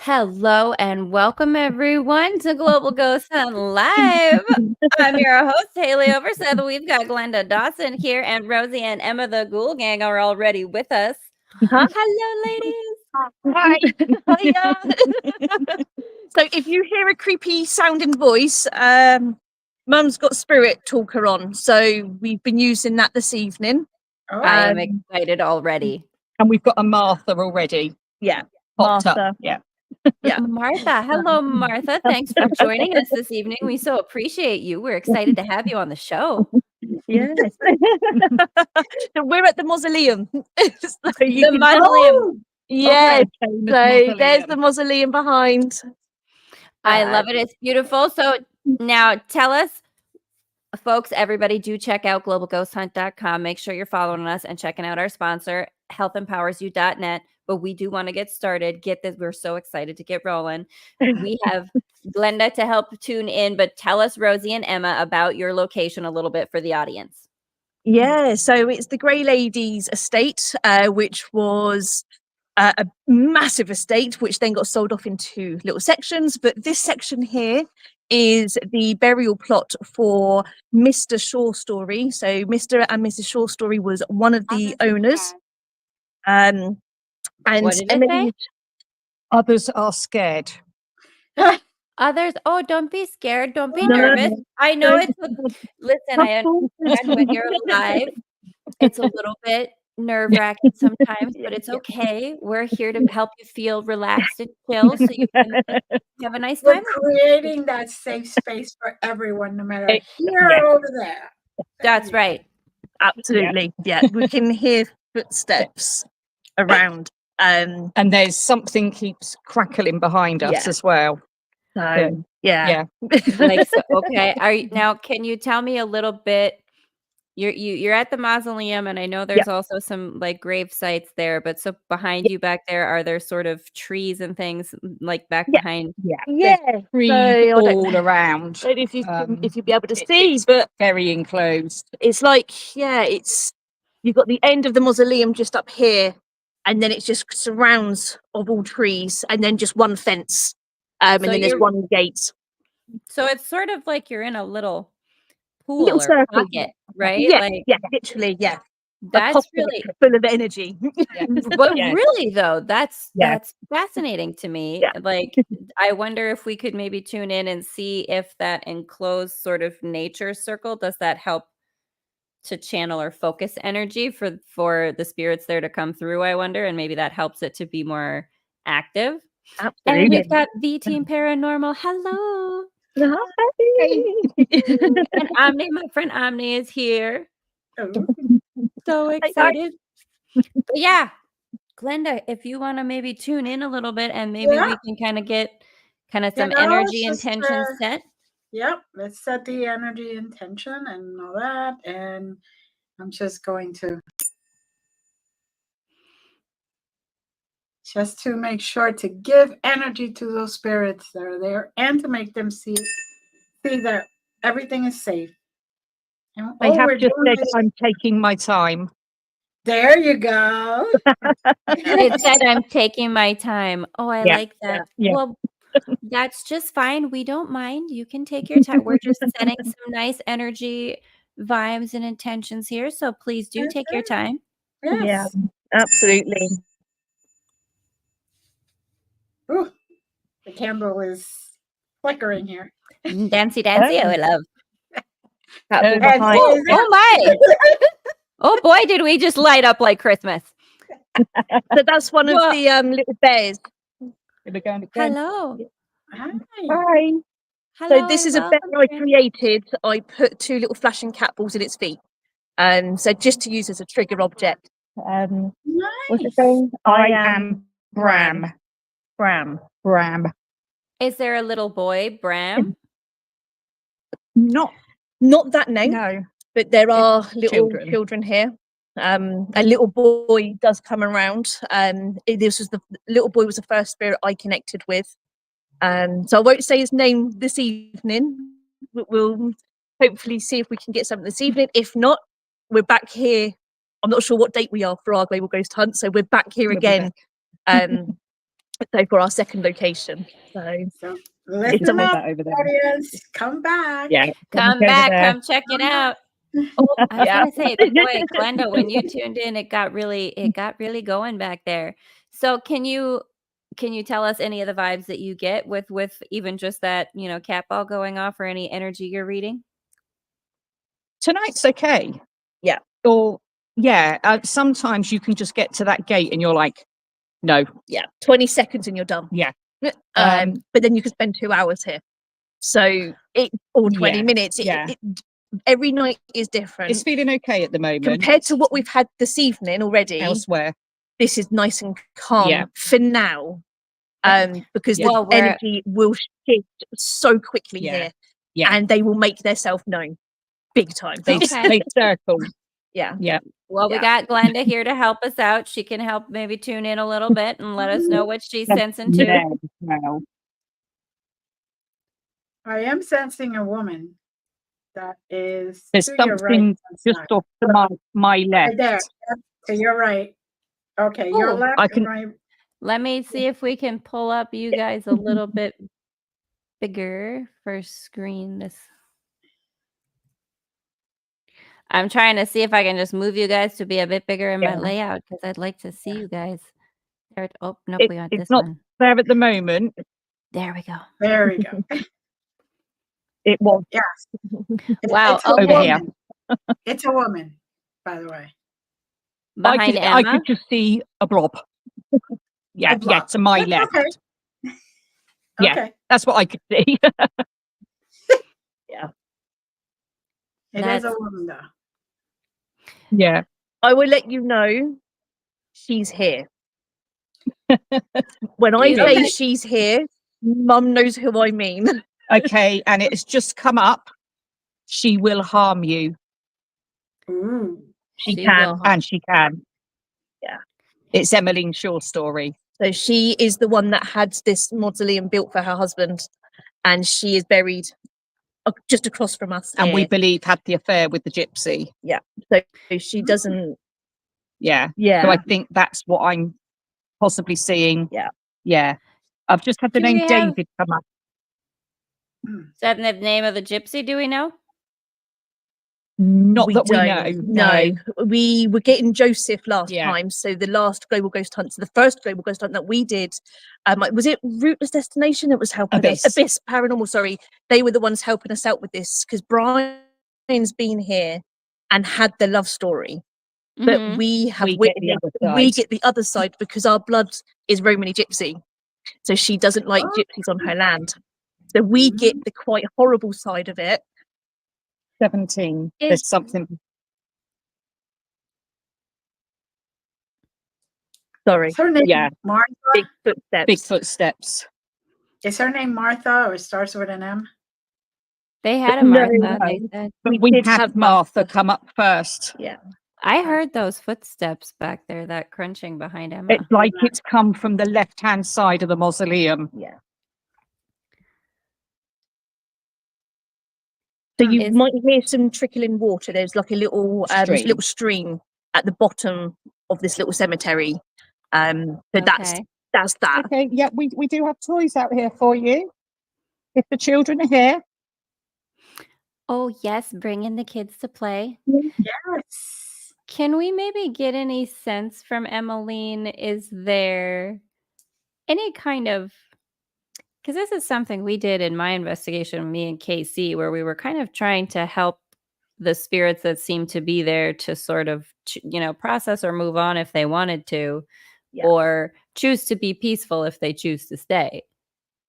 Hello and welcome everyone to Global Ghost Hunt Live. I'm your host, Haleigh Overseth. We've got Glenda Dawson here, and Rosie and Emma, the Ghoul Gang, are already with us. Hello, ladies. Hi. Hiya. So if you hear a creepy sounding voice, Mum's got Spirit Talker on. So we've been using that this evening. I am excited already. And we've got a Martha already. Yeah. Popped Martha. up. Yeah. Yeah. Martha. Hello, Martha. Thanks for joining us this evening. We so appreciate you. We're excited to have you on the show. Yes. We're at the mausoleum. The mausoleum. Yeah. Okay, So there's the mausoleum behind. I love it. It's beautiful. So now tell us, folks, everybody do check out globalghosthunt.com. Make sure you're following us and checking out our sponsor, healthempowersyou.net. But we do want to get started. Get this. We're so excited to get rolling. We have Glenda to help tune in, but tell us, Rosie and Emma, about your location a little bit for the audience. Yeah, so it's the Grey Ladies estate, which was a massive estate, which then got sold off into little sections. But this section here is the burial plot for Mr. Shaw Story. So Mr. and Mrs. Shaw Story was one of the owners. And What did it Emily, say? Others are scared. Others, oh, don't be scared. Don't be No, nervous. I know no. it's listen, I understand when you're alive, it's a little bit nerve-wracking sometimes, but it's okay. We're here to help you feel relaxed and chill so you can have a nice We're time. creating that safe space for everyone, no matter here or over there. That's right. Absolutely. Yeah, we can hear footsteps around. And there's something keeps crackling behind us Yeah. as well. So yeah. Like, so, okay. Are you now? Can you tell me a little bit? You're at the mausoleum, and I know there's also some like grave sites there. But so behind you back there, are there sort of trees and things like back behind? Yeah. Trees So all around. I don't know if you'd be able to see, It's but very enclosed. it's like, it's you've got the end of the mausoleum just up here, and then it just surrounds of all trees, and then just one fence. And So then there's you're- one gate. So it's sort of like you're in a little pool Little or circle. pocket, right? Yeah, Like literally, a that's pocket really full of energy. But Yeah. really though, that's Yeah. fascinating to me. Yeah. Like I wonder if we could maybe tune in and see if that enclosed sort of nature circle, does that help to channel or focus energy for the spirits there to come through, I wonder, and maybe that helps it to be more active. And Absolutely. we've got V Team Paranormal. Hello. And Omni, my friend Omni is here. So excited. But yeah, Glenda, if you want to maybe tune in a little bit and maybe we can kind of get some energy and tension set. Yep, let's set the energy and tension and all that. And I'm just going to make sure to give energy to those spirits that are there and to make them see that everything is safe. And, They have we're just doing said it. I'm taking my time. There you go. It said I'm taking my time. Oh, I like that. Yeah. Well, that's just fine. We don't mind. You can take your time. We're just setting some nice energy, vibes, and intentions here. So please do take your time. Yes. Yeah, absolutely. Ooh, the candle is flickering here. Dancy, dancy. Oh, I love. That's all behind. Oh my. Oh boy, did we just light up like Christmas. So that's one of the little bears. Hello. Hi. Hi. Hello. So this is a bear I created. I put 2 little flashing cat balls in its feet. So just to use as a trigger object. What's it Nice. saying? I am Bram. Bram. Is there a little boy, Bram? Not that name. no. But there are little children. children here. A little boy does come around. This was the little boy was the first spirit I connected with. So I won't say his name this evening. We'll hopefully see if we can get something this evening. If not, we're back here. I'm not sure what date we are for our Global Ghost Hunt, so we're back here again. So for our second location. So So It's listen always up, that over there. audience. Come back. Yeah. Come over back, there. come check it out. I was yeah. gonna say, boy, Glenda, when you tuned in, it got really going back there. So can you tell us any of the vibes that you get with even just that, cat ball going off, or any energy you're reading? Tonight's okay. Yeah. Or yeah, sometimes you can just get to that gate and you're like, no. Yeah. 20 seconds and you're done. Yeah. But then you could spend 2 hours here. So or 20 Yeah, minutes. yeah. Every night is different. It's feeling okay at the moment. Compared to what we've had this evening already, Elsewhere. this is nice and calm Yeah. for now. Because Yeah. the Well, we're- energy will shift so quickly Yeah. here. Yeah. And they will make themselves known big time. They Okay. they circle. Yeah. Yeah. Well, we Yeah. got Glenda here to help us out. She can help maybe tune in a little bit and let us know what she's sensing too. Yeah. Well, I am sensing a woman that is there's to your right. something just off to my Right left. there. Yep, to your right. Okay, your Oh, left. I can- Right. Let me see if we can pull up you guys a little bit bigger for screen. I'm trying to see if I can just move you guys to be a bit bigger in my Yeah. layout, because I'd like to see you guys. There, oh, nope, we want It's this not one. there at the moment. There we go. There we go. It was Yes. Wow, It's a over here. woman. It's a woman, by the way. Behind I Emma. could just see a blob. Yeah, A blob. to my That's left. okay. Yeah. Okay. That's what I could see. It is a That's- woman, though. Yeah. I will let you know she's here. When I Beautiful. say Okay. she's here, Mum knows who I mean. Okay, and it's just come up. She will harm you. Ooh. She She can. will harm- And she can. Yeah. It's Emmeline Shaw's story. So she is the one that had this mausoleum built for her husband, and she is buried just across from us. And we here. believe had the affair with the gypsy. So she doesn't. Yeah. Yeah. So I think that's what I'm possibly seeing. Yeah. Yeah. I've just had the Do name we have- David come up. Is that the name of the gypsy? Do we know? Not that we don't. know. No, we were getting Joseph last Yeah. time. So the last global ghost hunt, so the first global ghost hunt that we did, was it Rootless Destination? It was helping Abyss. us. Abyss Paranormal. Sorry, they were the ones helping us out with this because Brian's been here and had the love story, but Mhm. we have We get the witnessed. other We side. get the other side because our blood is Romany Gypsy, so she doesn't like gypsies on her land. So we get the quite horrible side of it. 17. Is- There's something. Sorry, Is her name Yeah. Martha? big footsteps. Big footsteps. Is her name Martha or starts with an M? They had a No, Martha. They no. said. But We we did had have Martha Martha. come up first. Yeah. I heard those footsteps back there, that crunching behind Emma. It's like it's come from the left-hand side of the mausoleum. Yeah. So you Is- might hear some trickling water. There's like a little stream at the bottom of this little cemetery. So Okay. that's that. Okay, yeah, we do have toys out here for you. If the children are here. Oh, yes, bring in the kids to play. Yes. Can we maybe get any sense from Emmeline? Is there any kind of, because this is something we did in my investigation, me and KC, where we were kind of trying to help the spirits that seem to be there to sort of, process or move on if they wanted to, Yeah. or choose to be peaceful if they choose to stay,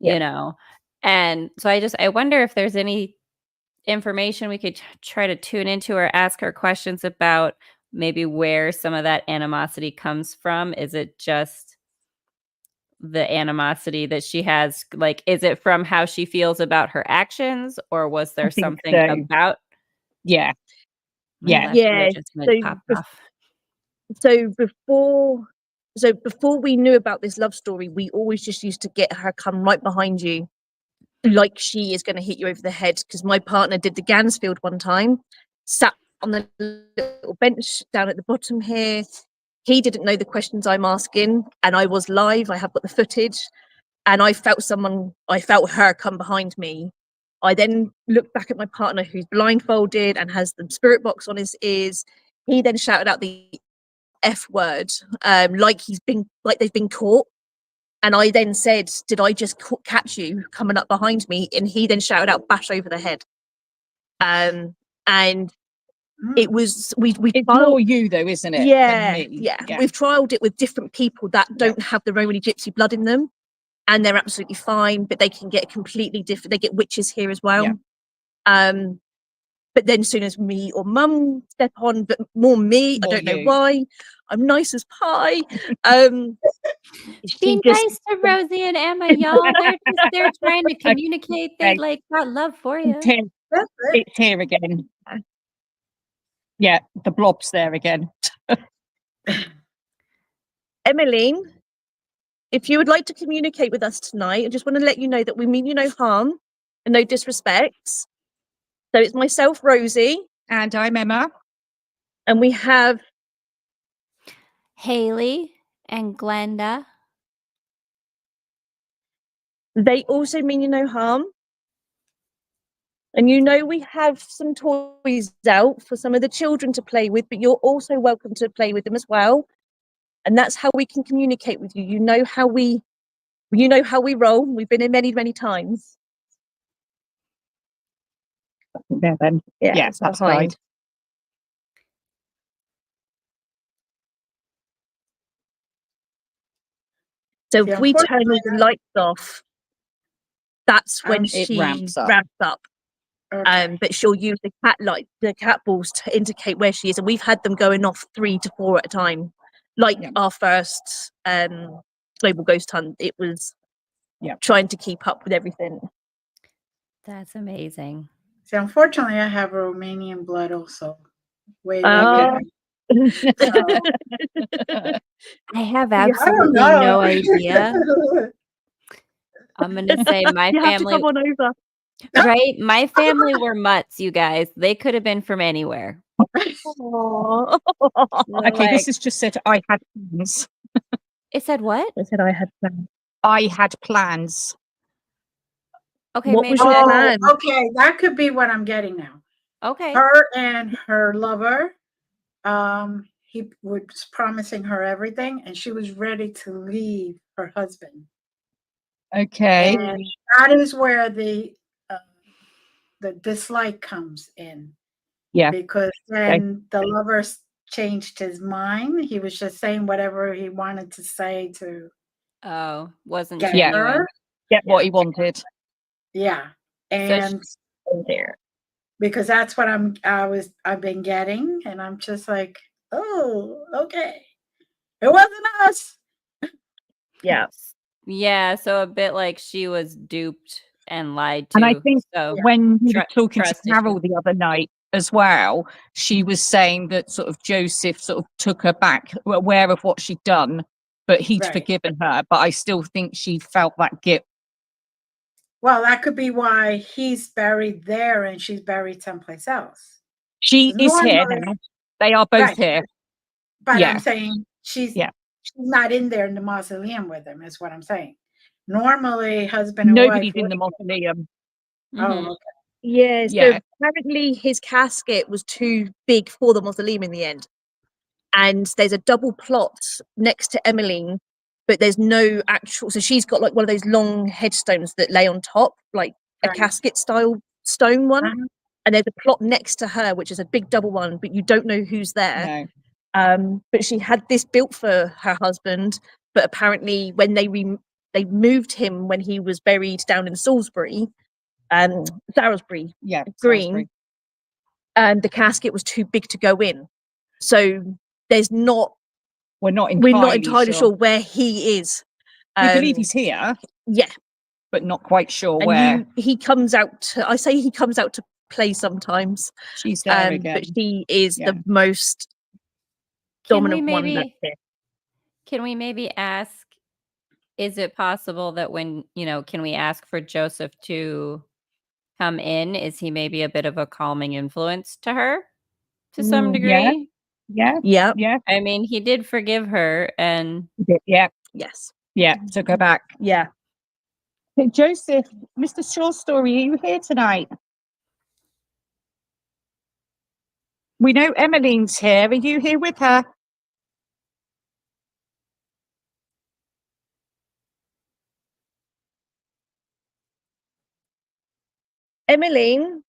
Yeah. And so I wonder if there's any information we could try to tune into or ask her questions about maybe where some of that animosity comes from. Is it just the animosity that she has? Like, is it from how she feels about her actions, or was there think something so. about? Yeah. My Yeah. left ear Yeah, just so popped bef- off. So before we knew about this love story, we always just used to get her come right behind you, like she is going to hit you over the head. Because my partner did the Gansfield one time, sat on the little bench down at the bottom here, he didn't know the questions I'm asking, and I was live. I have got the footage, and I felt her come behind me. I then looked back at my partner who's blindfolded and has the spirit box on his ears. He then shouted out the F word, like they've been caught. And I then said, "Did I just catch you coming up behind me?" And he then shouted out, "Bash over the head." And it was It's more you though, isn't it? yeah, Than me. yeah. We've trialed it with different people that don't have the Romany Gypsy blood in them, and they're absolutely fine. But they can get completely different. They get witches here as well. Yeah. But then as soon as me or mum step on, but more me, More I don't know you. why. I'm nice as pie. Be nice to Rosie and Emma, y'all. They're trying to communicate. They Okay. got love for you. It's here again. Yeah, the blob's there again. Emmeline, if you would like to communicate with us tonight, I just want to let you know that we mean you no harm and no disrespects. So it's myself, Rosie, And I'm Emma. and we have Haleigh and Glenda. They also mean you no harm. And you know we have some toys out for some of the children to play with, but you're also welcome to play with them as well. And that's how we can communicate with you. You know how we roll. We've been in many, many times. There then. Yeah, that's behind. right. So if we turn all the lights off, that's when It she ramps up. Okay. But she'll use the cat balls to indicate where she is, and we've had them going off 3 to 4 at a time. Like our first global ghost hunt, it was trying to keep up with everything. That's amazing. See, unfortunately, I have Romanian blood also. Way Oh. I have I don't absolutely know. no idea. I'm gonna say my You have to family, come on over. right? My family were mutts, you guys. They could have been from anywhere. Aw. Okay, this has just said I had plans. It said what? I said I had plans. I had plans. Okay, What maybe was your that- plan? Okay, that could be what I'm getting now. Okay. Her and her lover, he was promising her everything, and she was ready to leave her husband. Okay. And that is where the dislike comes in. Yeah. Because then the lover changed his mind. He was just saying whatever he wanted to say to wasn't get genuine. her. Get what he wanted. Yeah. So And because that's what I've been getting, and I'm just like, oh, okay. It wasn't us. Yeah. Yeah, so a bit like she was duped and lied to. And I think so when we were talking to trust Carol issue. the other night as well, she was saying that sort of Joseph sort of took her back, aware of what she'd done, but he'd forgiven her. But I still think she felt that guilt. Well, that could be why he's buried there and she's buried someplace else. She is here now. They are both here. But I'm saying she's Yeah. not in there in the mausoleum with him, is what I'm saying. Normally, husband and Nobody's wife. in the mausoleum. Oh, okay. Yeah, so Yeah. apparently his casket was too big for the mausoleum in the end. And there's a double plot next to Emmeline, but there's no actual. So she's got like one of those long headstones that lay on top, like a casket style stone one. And there's a plot next to her, which is a big double one, but you don't know who's there. No. But she had this built for her husband, but apparently when they moved him when he was buried down in Salisbury, Salisbury Green, and the casket was too big to go in. So we're not entirely sure where he is. We believe he's here. Yeah. But not quite sure and where. He comes out to play sometimes. She's there again. But she is the most dominant one that's here. Can we maybe ask, is it possible that can we ask for Joseph to come in? Is he maybe a bit of a calming influence to her to some degree? Yeah. Yeah. Yeah. I mean, he did forgive her, and Yeah. Yes. Yeah. Took her back. Yeah. Hey, Joseph, Mr. Short Story, are you here tonight? We know Emmeline's here. Are you here with her? Emmeline,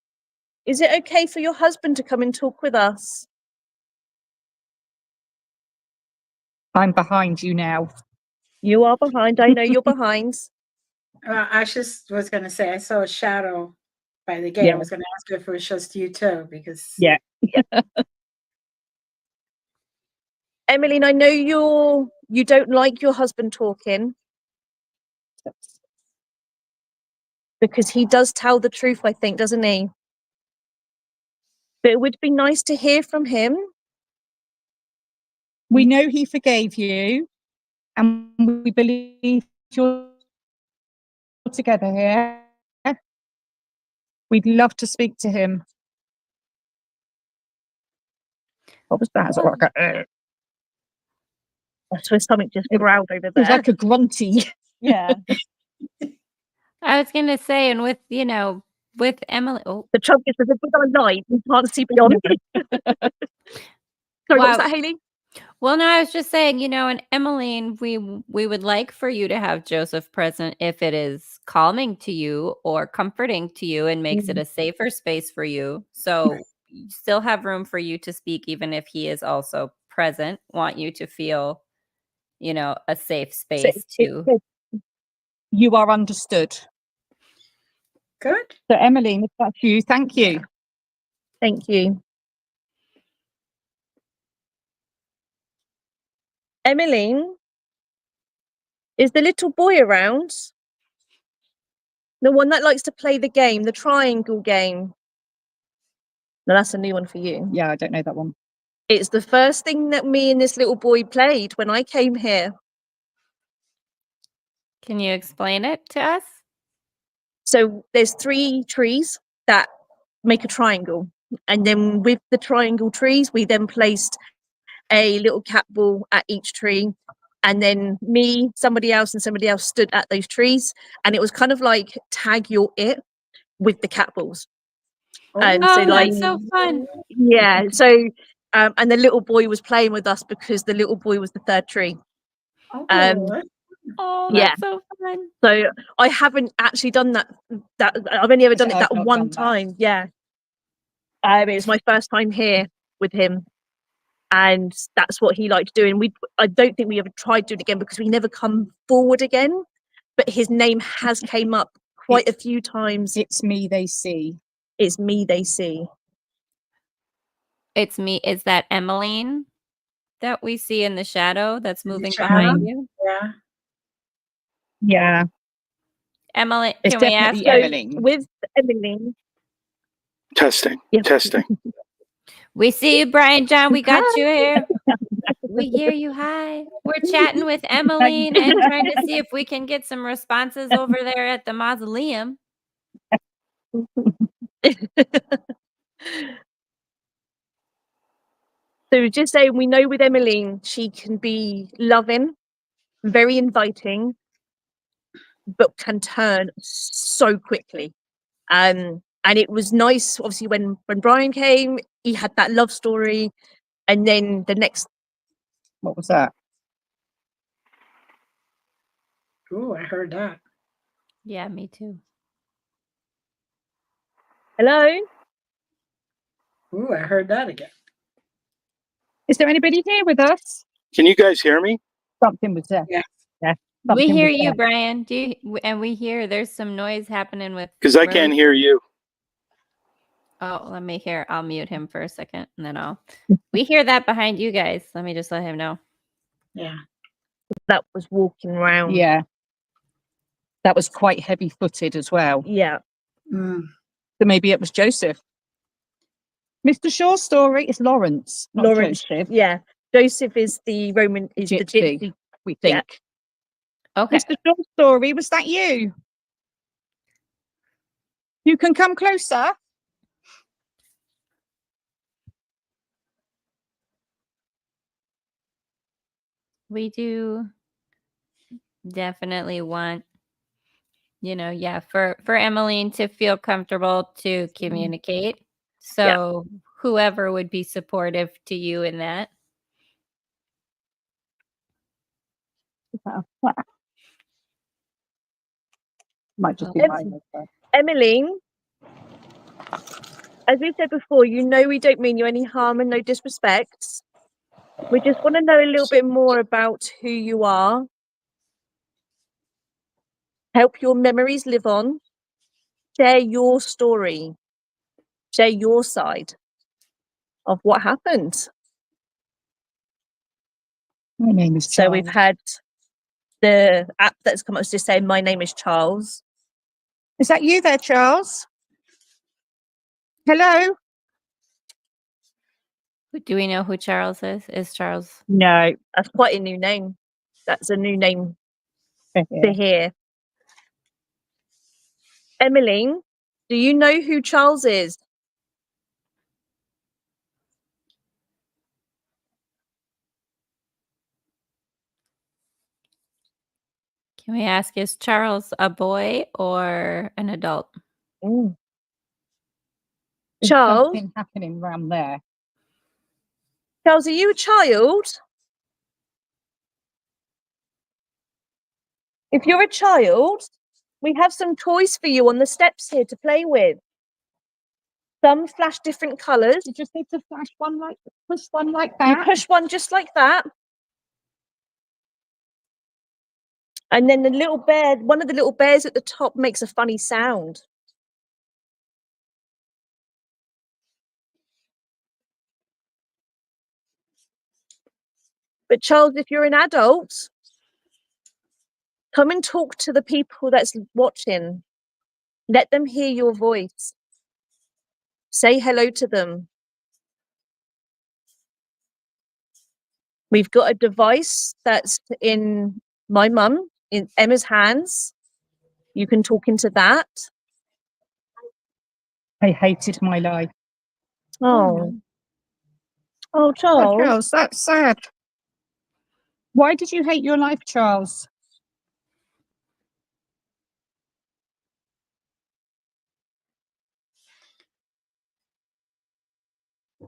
is it okay for your husband to come and talk with us? I'm behind you now. You are behind. I know you're behind. I just was going to say I saw a shadow by the gate. Yeah. I was going to ask you if it was just you too, because Yeah. Emmeline, I know you don't like your husband talking because he does tell the truth, I think, doesn't he? But it would be nice to hear from him. We know he forgave you, and we believe you're together here. We'd love to speak to him. What was that? Well- I swear something just growled over It was there. like a grunty. Yeah. I was gonna say, and with Emily. Oh, The trouble is with our light, we can't see beyond it. Sorry, what was Wow. that, Haleigh? Well, no, I was just saying, and Emmeline, we would like for you to have Joseph present if it is calming to you or comforting to you and makes it a safer space for you. So you still have room for you to speak, even if he is also present. Want you to feel, a safe So space to. you are understood. good. So, Emmeline, if that's you, thank you. Thank you. Emmeline, is the little boy around? The one that likes to play the game, the triangle game. No, that's a new one for you. Yeah, I don't know that one. It's the first thing that me and this little boy played when I came here. Can you explain it to us? So there's 3 trees that make a triangle. And then with the triangle trees, we then placed a little cat ball at each tree. And then me, somebody else, and somebody else stood at those trees. And it was kind of like tag your it with the cat balls. And so Oh, like, that's so fun. yeah. So, and the little boy was playing with us because the little boy was the 3rd tree. Oh, Oh, Yeah. that's so fun. So I haven't actually done that. I've only ever done it I've that not one done that. time. Yeah. It was my first time here with him, and that's what he liked doing. I don't think we ever tried doing it again because we never come forward again. But his name has came up quite a few times. It's me they see. It's me they see. It's me. Is that Emmeline that we see in the shadow that's moving shadow? behind you? Yeah. Yeah, Emily, it's can we ask? definitely So Emmeline. with Emily, Testing. yeah. Testing. We see you, Brian John. We got Hi. you here. We hear you. Hi. We're chatting with Emmeline and trying to see if we can get some responses over there at the mausoleum. So just saying, we know with Emmeline, she can be loving, very inviting, but can turn so quickly. And it was nice, obviously, when Brian came, he had that love story, and then the next. What was that? Ooh, I heard that. Yeah, me too. Hello. Ooh, I heard that again. Is there anybody here with us? Can you guys hear me? Something was there. Yeah. Yeah. We something hear was you, there. Brian. And we hear there's some noise happening with. Because I where can't we- hear you. Oh, let me hear. I'll mute him for a second, and then we hear that behind you guys. Let me just let him know. Yeah. That was walking around. Yeah. That was quite heavy-footed as well. Yeah. Mm. So maybe it was Joseph. Mr. Shaw's story is Lawrence, not Lawrence. Joseph. Yeah. Joseph is the Roman, is the Gypsy, gypsy. we Yeah. think. Okay. Mr. Shaw's story, was that you? You can come closer. We do definitely want, for Emmeline to feel comfortable to communicate. So whoever would be supportive to you in that. Might just be my Emmeline, as we said before, we don't mean you any harm and no disrespect. We just want to know a little bit more about who you are. Help your memories live on. Share your story. Share your side of what happened. My name is Charles. So we've had the app that's come up to say, my name is Charles. Is that you there, Charles? Hello? Do we know who Charles is? Is Charles? No, that's quite a new name. That's a new name to hear. Emmeline, do you know who Charles is? Can we ask, is Charles a boy or an adult? Mm. There's Charles? something happening around there. Charles, are you a child? If you're a child, we have some toys for you on the steps here to play with. Some flash different colours. You just need to push one like You that. push one just like that. And then the little bear, one of the little bears at the top makes a funny sound. But Charles, if you're an adult, come and talk to the people that's watching. Let them hear your voice. Say hello to them. We've got a device that's in my mum, in Emma's hands. You can talk into that. I hated my life. Oh, Oh, Charles. Charles, that's sad. Why did you hate your life, Charles?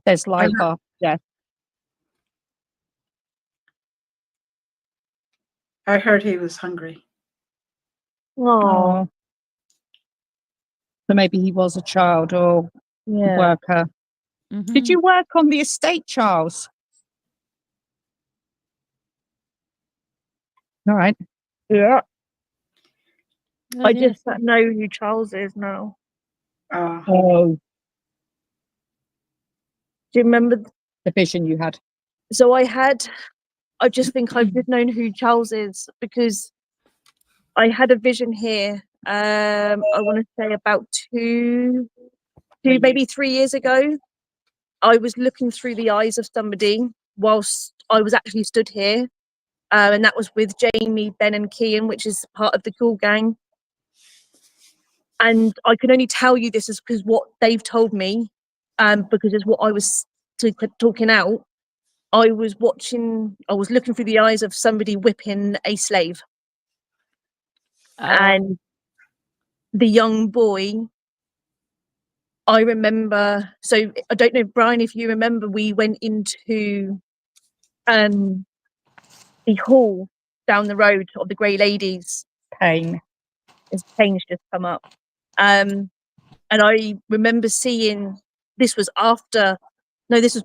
There's life after death. I heard he was hungry. Oh, So maybe he was a child or yeah. worker. Mhm. Did you work on the estate, Charles? All right. Yeah. Oh, I yes. just don't know who Charles is now. Oh, Do you remember? the vision you had. So I just think I've just known who Charles is because I had a vision here. I want to say about maybe 3 years ago. I was looking through the eyes of somebody whilst I was actually stood here. And that was with Jamie, Ben and Kian, which is part of the Ghoul Gang. And I can only tell you this is because what they've told me, because it's what I was talking out. I was looking through the eyes of somebody whipping a slave. And the young boy, I remember, so I don't know, Brian, if you remember, we went into the hall down the road of the Grey Ladies. Pain. His pain's just come up. And I remember seeing, this was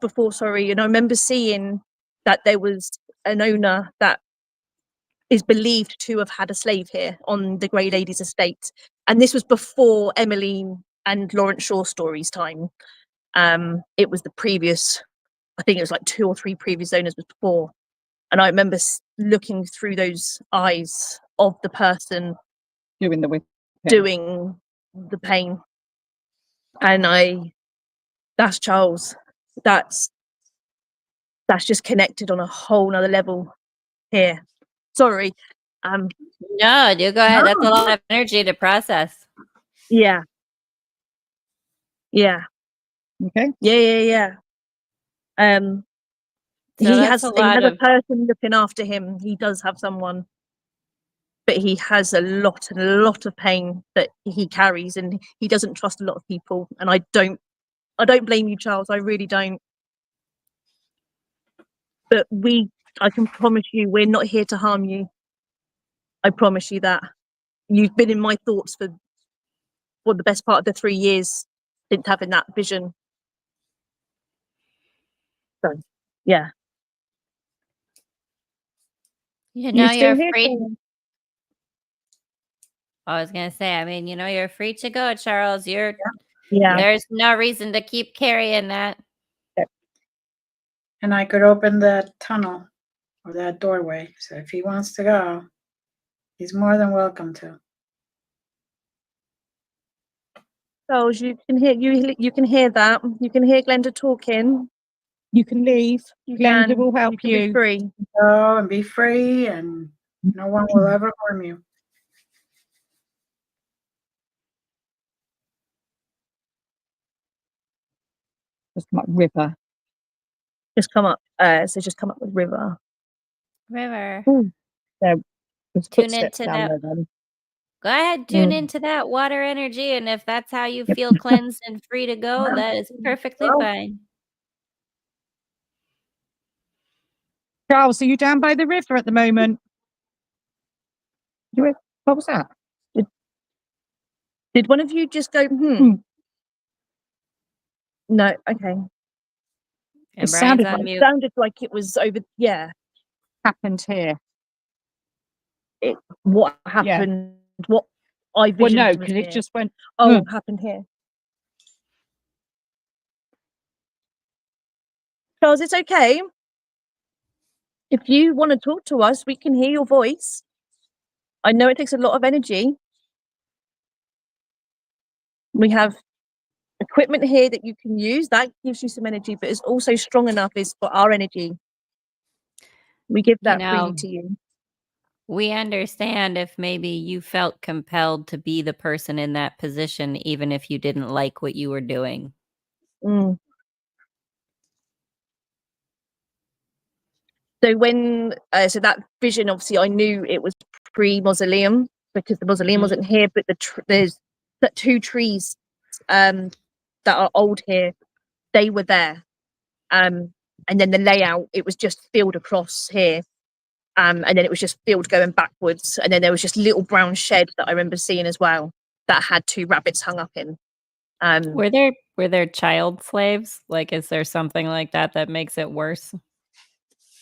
before, sorry. And I remember seeing that there was an owner that is believed to have had a slave here on the Grey Ladies estate. And this was before Emmeline and Lawrence Shaw stories time. It was the previous, I think it was like 2 or 3 previous owners before. And I remember looking through those eyes of the person Doing the whip. doing the pain. And that's Charles. That's just connected on a whole nother level here. Sorry. No, you go ahead. That's a lot of energy to process. Yeah. Yeah. Okay. Yeah. So he that's has a lot another of person looking after him. He does have someone, but he has a lot of pain that he carries, and he doesn't trust a lot of people. And I don't blame you, Charles. I really don't. But I can promise you, we're not here to harm you. I promise you that. You've been in my thoughts for the best part of the 3 years since having that vision. So, yeah. you know still you're here, free. Charles? I was gonna say, I mean, you know, you're free to go, Charles. Yeah. There's no reason to keep carrying that. And I could open that tunnel or that doorway. So if he wants to go, he's more than welcome to. Charles, you can hear that. You can hear Glenda talking. You can leave. Glenda will help can be you. free. Go and be free, and no one will ever harm you. Just come up river. Just come up. Just come up with river. River. There was Tune footsteps into down that. there then. Go ahead, tune into that water energy, and if that's how you Yep. feel cleansed and free to go, Yeah. that is perfectly Well, fine. Charles, are you down by the river at the moment? What was that? Did one of you just go, No, okay. And It Brian's sounded on like mute. Sounded like it was over. Yeah. happened here. What happened? What I Well, visioned no, was because here. it just went. Oh, it happened here. Charles, it's okay. If you want to talk to us, we can hear your voice. I know it takes a lot of energy. We have equipment here that you can use. That gives you some energy, but it's also strong enough is for our energy. We give that freely to you. We understand if maybe you felt compelled to be the person in that position, even if you didn't like what you were doing. So so that vision, obviously, I knew it was pre-mausoleum because the mausoleum wasn't here, but there's 2 trees that are old here. They were there, and then the layout, it was just filled across here, and then it was just filled going backwards, and then there was just little brown shed that I remember seeing as well that had 2 rabbits hung up in. Were there child slaves? Like, is there something like that that makes it worse?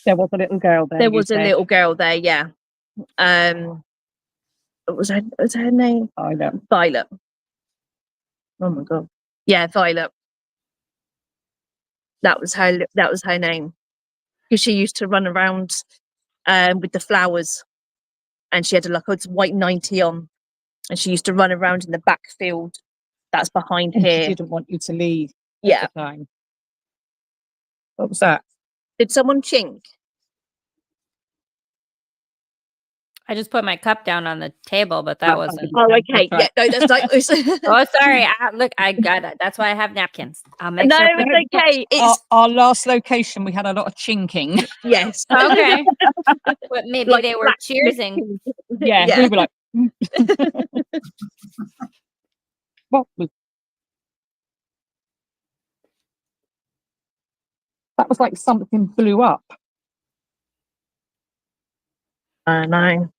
There was a little girl there. There was a little girl there, yeah. What was her name? Violet. Oh my god. Yeah, Violet. That was her name. Because she used to run around with the flowers, and she had a white 90 on, and she used to run around in the backfield that's behind and here. She didn't want you to leave. Yeah. At the time. What was that? Did someone chink? I just put my cup down on the table, but that wasn't. Oh, okay. Yeah, no, that's like. Oh, sorry. Look, I got it. That's why I have napkins. I'll make No, sure. it's okay. It's Our last location, we had a lot of chinking. yes. Okay. But maybe Like they were black cheersing. Yeah, we were like. What was that? Was like something blew up. I know.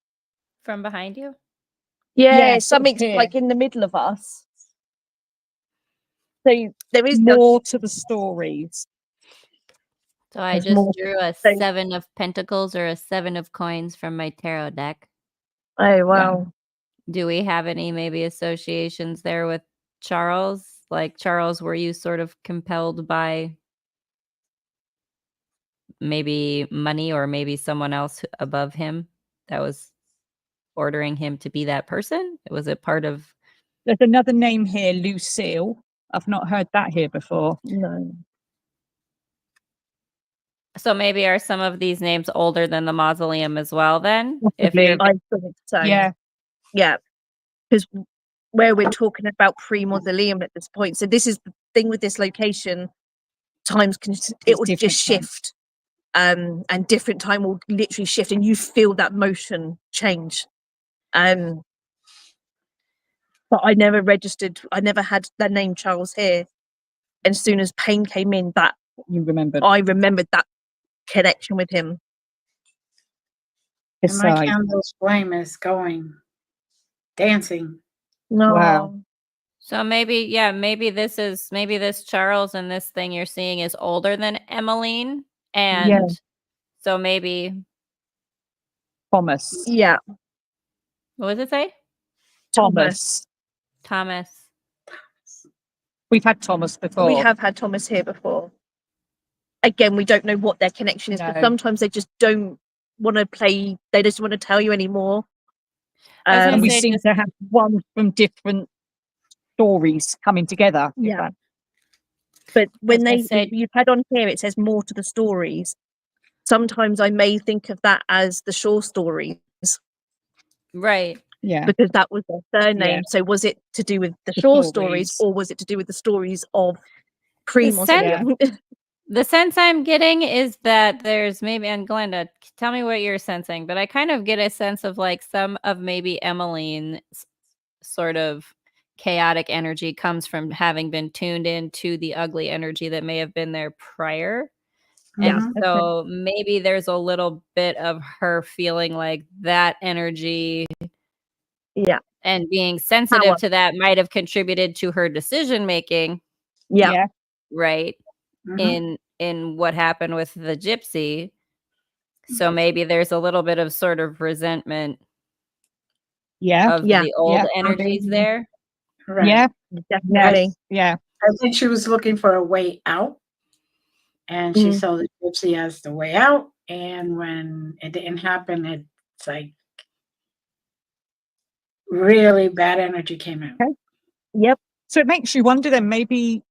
From behind you? Yeah, sort of something's here. like in the middle of us. So there is More to the stories. So I There's just more. drew a So- 7 of pentacles or a 7 of coins from my tarot deck. Oh wow. Do we have any maybe associations there with Charles? Like, Charles, were you sort of compelled by maybe money or maybe someone else above him that was ordering him to be that person? Was it part of... There's another name here, Lucille. I've not heard that here before. No. So maybe are some of these names older than the mausoleum as well then? Possibly. I think so. Yeah. Yeah. Because where we're talking about pre-mausoleum at this point. So this is the thing with this location. Times it would different just times. shift. and different time will literally shift, and you feel that motion change. But I never registered. I never had the name Charles here. And as soon as Pain came in, that You remembered. I remembered that connection with him. And my Aside. candle's flame is going, dancing. No. Wow. So maybe this Charles and this thing you're seeing is older than Emmeline, and Yeah. so maybe Thomas. Yeah, what does it say? Thomas. Thomas. We've had Thomas before. we have had Thomas here before. Again, we don't know what their connection is, but No. sometimes they just don't want to play. They just want to tell you anymore. I was gonna And we say seem just- to have one from different stories coming together. Yeah. But when gonna say- you've had on here, it says more to the stories. Sometimes I may think of that as the Shaw stories Right. Yeah. because that was their surname. Yeah. So was it to do with the The Shaw stories. stories, or was it to do with the stories of Cream or sense- something? The sense I'm getting is that there's maybe, and Glenda, tell me what you're sensing, but I kind of get a sense of like some of maybe Emmeline's sort of chaotic energy comes from having been tuned into the ugly energy that may have been there prior. And Mhm. so maybe there's a little bit of her feeling like that energy Yeah. and being sensitive Power. to that might have contributed to her decision making, Yeah. right? Mhm. In what happened with the gypsy. So maybe there's a little bit of sort of resentment Yeah. of Yeah. the old Yeah. energies there. Right. Yeah. Definitely. Yeah. I think she was looking for a way out, and she Mm. saw the gypsy as the way out. And when it didn't happen, it's like really bad energy came out. Okay. Yep. So it makes you wonder then, maybe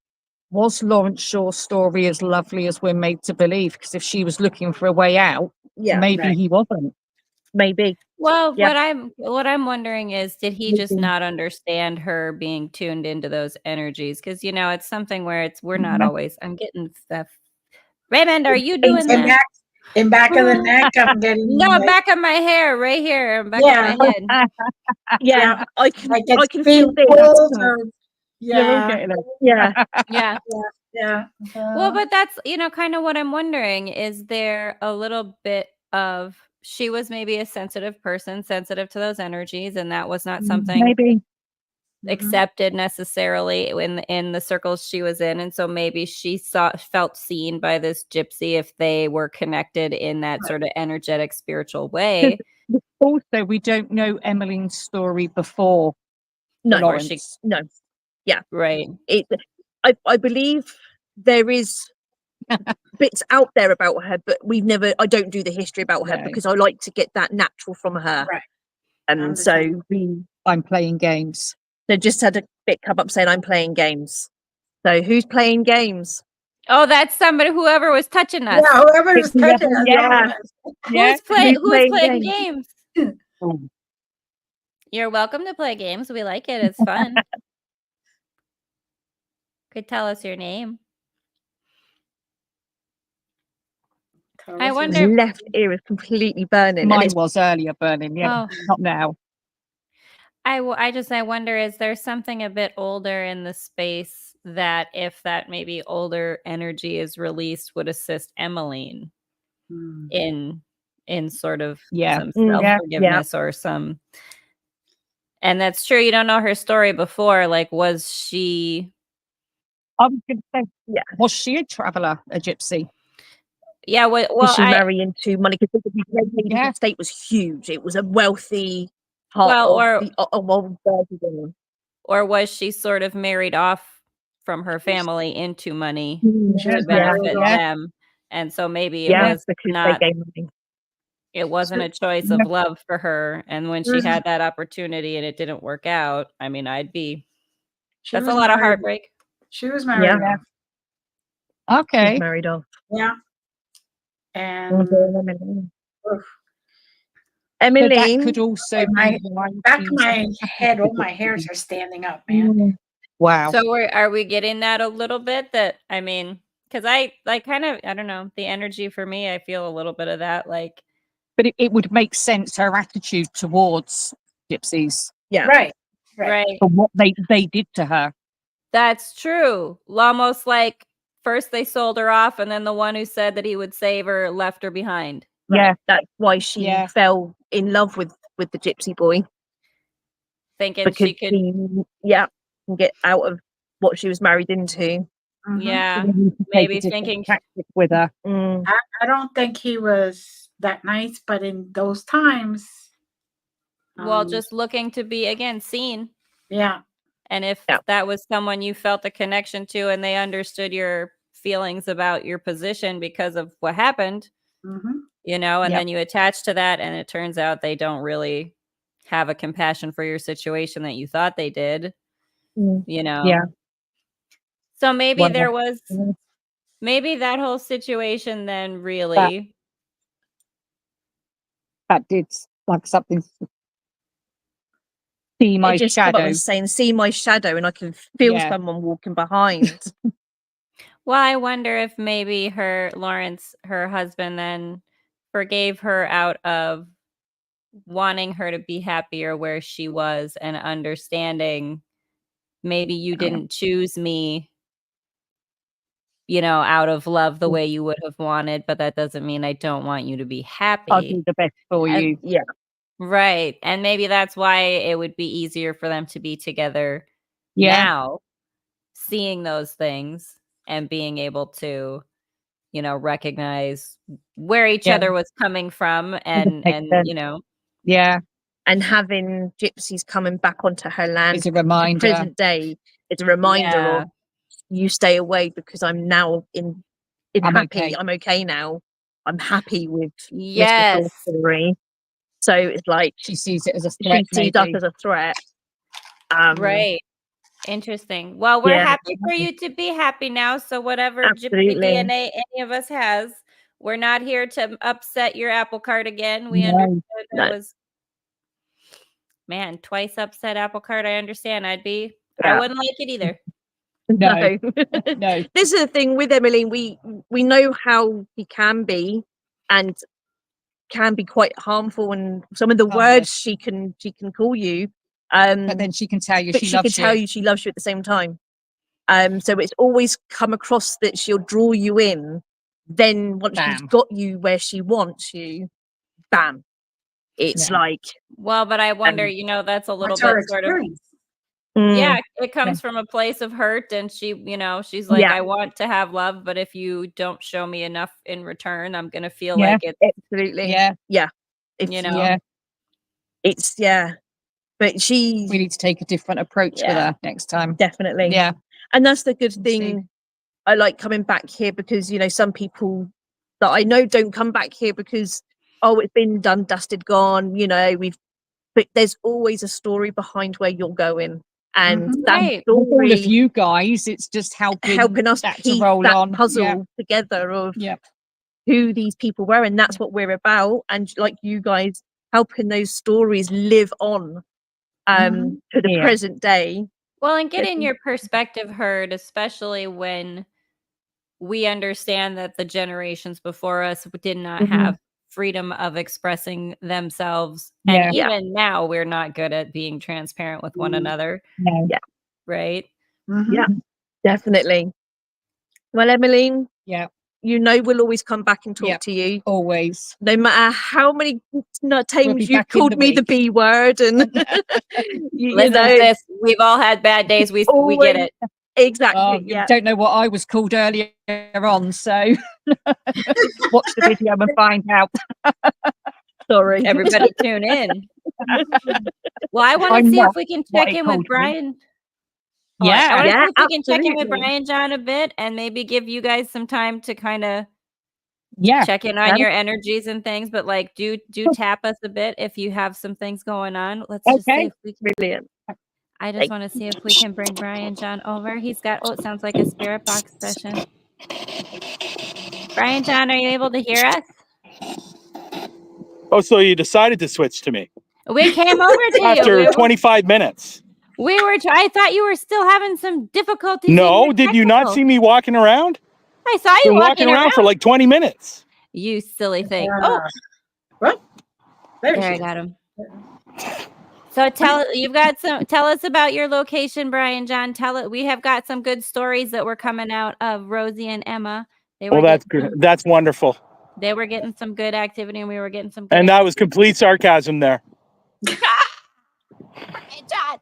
was Lawrence Shaw's story as lovely as we're made to believe? Because if she was looking for a way out, Yeah. maybe Right. he wasn't. Maybe. Well, Yeah. what I'm wondering is, did he just Mhm. not understand her being tuned into those energies? Because it's something where we're not Yeah. always. I'm getting stuff. Raymond, are you doing In that? back of the neck, I'm getting No, like, back of my hair, right here, back Yeah. of my head. Yeah. I can. like I it's can being feel this. pulled or Yeah, we're yeah, getting it. Yeah. Yeah. yeah. Well, but that's kind of what I'm wondering. Is there a little bit of she was maybe a sensitive person, sensitive to those energies, and that was not something Maybe. accepted necessarily in the circles she was in, and so maybe she felt seen by this gypsy if they were connected in that sort of energetic spiritual way. Also, we don't know Emmeline's story before No. Lawrence. No. Right. I believe there is bits out there about her, but I don't do the history about her No. because I like to get that natural from her. Right. And so Understand. I'm playing games. they just had a bit come up saying I'm playing games. So who's playing games? Oh, that's somebody, whoever was touching us. Yeah, whoever's touching us. Yeah. Who's playing Who's playing games? Oh, You're welcome to play games. We like it. It's fun. Could tell us your name. I My wonder. left ear is completely burning. And mine it's was earlier burning. Yeah, Oh. not now. I wonder, is there something a bit older in the space that if that maybe older energy is released would assist Emmeline Hmm. in sort of Yeah. some Mm, yeah, self-forgiveness or some, and that's true. You don't know her story before. Like, was she? I was going to say, Yeah. was she a traveller, a gypsy? Yeah. Well, Did she I, marry into money? Because the Red Lady's Yeah. estate was huge. It was a wealthy part Well, of the old Burgundy. or was she sort of married off from her family into money She to was benefit married off. them? And so maybe it Yeah, was because not. they gave money. It wasn't a choice of love for her. And when she had that opportunity and it didn't work out, I mean, She that's a was lot of married- heartbreak. She was married Yeah. off. Okay. She's married off. Yeah. And Emmeline. But that Emmeline. could also my- be why back of she's- my head, all my hairs are standing up, man. Wow. So are we getting that a little bit? That, I mean, because I kind of, I don't know, the energy for me, I feel a little bit of that, like, But it would make sense, her attitude towards gypsies, Yeah. Right. right. for what they did to her. That's true. Almost like first they sold her off, and then the one who said that he would save her left her behind. Yeah. That's why she Yeah. fell in love with the gypsy boy, Thinking because she could, can get out of what she was married into. Mhm. yeah, They need to take a maybe different thinking, tactic with her. Mm. I don't think he was that nice, but in those times, well, just looking to be, again, seen. yeah. And if Yeah. that was someone you felt a connection to and they understood your feelings about your position because of what happened, Mhm. you know, and Yep. then you attach to that and it turns out they don't really have a compassion for your situation that you thought they did, Mm. you know. Yeah. So maybe Well, there was, maybe that whole situation then really, that did like something. See my It just come up shadow. and saying, "See my shadow," and I can feel Yeah. someone walking behind. well, I wonder if maybe Lawrence, her husband, then forgave her out of wanting her to be happier where she was and understanding maybe you didn't choose me, you know, out of love the way you would have wanted, but that doesn't mean I don't want you to be I'll do happy. the best for And- you. Yeah. Right. And maybe that's why it would be easier for them to be together Yeah. now, seeing those things and being able to, you know, recognize where each Yeah. other was coming from and makes sense. you know, Yeah. And having gypsies coming back onto her land It's a to reminder. present day, it's a reminder Yeah. of, you stay away because I'm now in I'm happy. okay. I'm okay now. I'm happy with yes. Mr. Story. So it's like She sees it as a she threat. sees us Maybe. as a threat. Right. Interesting. Well, we're Yeah. happy for you to be happy now. So whatever gypsy Absolutely. DNA any of us has, we're not here to upset your apple cart again. We No. understood that No. was, man, twice upset apple cart. I understand. I Yeah. wouldn't like it either. No. No. This is the thing with Emmeline. We know how he can be, and can be quite harmful, and some of the Oh, words yes. she can call you. But then she can tell you but she she can loves tell you. you she loves you at the same time. So it's always come across that she'll draw you in. Then once she's Bam. got you where she wants you, bam. It's Yeah. like, Well, but I wonder, you know, that's a little That's our bit sort of, experience. yeah, it comes from a place of hurt. And she, you know, she's like, Yeah. I want to have love, but if you don't show me enough in return, I'm going to feel Yeah. like it's, absolutely, Yeah. If you know, Yeah. it's but she We need to take a different approach with Yeah. her next time. definitely, Yeah. and that's the good See. thing. I like coming back here because, you know, some people that I know don't come back here because, oh, it's been done, dusted, gone. You know, but there's always a story behind where you're going, and Mhm. that Right. With all of story you guys, it's just helping us that to piece roll that on. puzzle together of Yeah. who these people were, and that's what we're about. And like you guys, helping those stories live on Mhm. to the Yeah. present day. well, and getting your perspective heard, especially when we understand that the generations before us did not Mhm. have freedom of expressing themselves. Yeah. And Yeah. even now, we're not good at being transparent with one another, No. Yeah. right? Mhm. Yeah, definitely. Well, Emmeline, Yeah. you know we'll always come back and talk Yeah. to you, Always. no matter how many times you back in called the me the week. B word, and you Listen, know, sis, we've all had bad days. We get always it. exactly. Oh, you Yeah, don't know what I was called earlier on, so watch the video and find out. sorry. Everybody tune in. Well, I want to I'm see if not we can what check it in with called me. Brian. Yeah. I want to Yeah, see if we can check in with absolutely. Brian John a bit and maybe give you guys some time to kind of Yeah. check in on Yeah. your energies and things, but like do tap us a bit if you have some things going on. Let's just see Okay. if we can. Brilliant. I just Thank want to see if we can bring Brian John over. He's got, oh, it sounds like a spirit box session. Brian John, are you able to hear us? Oh, so you decided to switch to me We came over to you. after 25 minutes. I thought you were still having some difficulties. in No, your did you not technical. see me walking around? I saw you Been walking around for like 20 minutes. You silly thing. Oh, What? there I got him. So tell us about your location, Brian John. We have got some good stories that were coming out of Rosie and Emma. Well, that's good. That's wonderful. They were getting some good activity, and we were getting some good And that was complete sarcasm there. Brian John.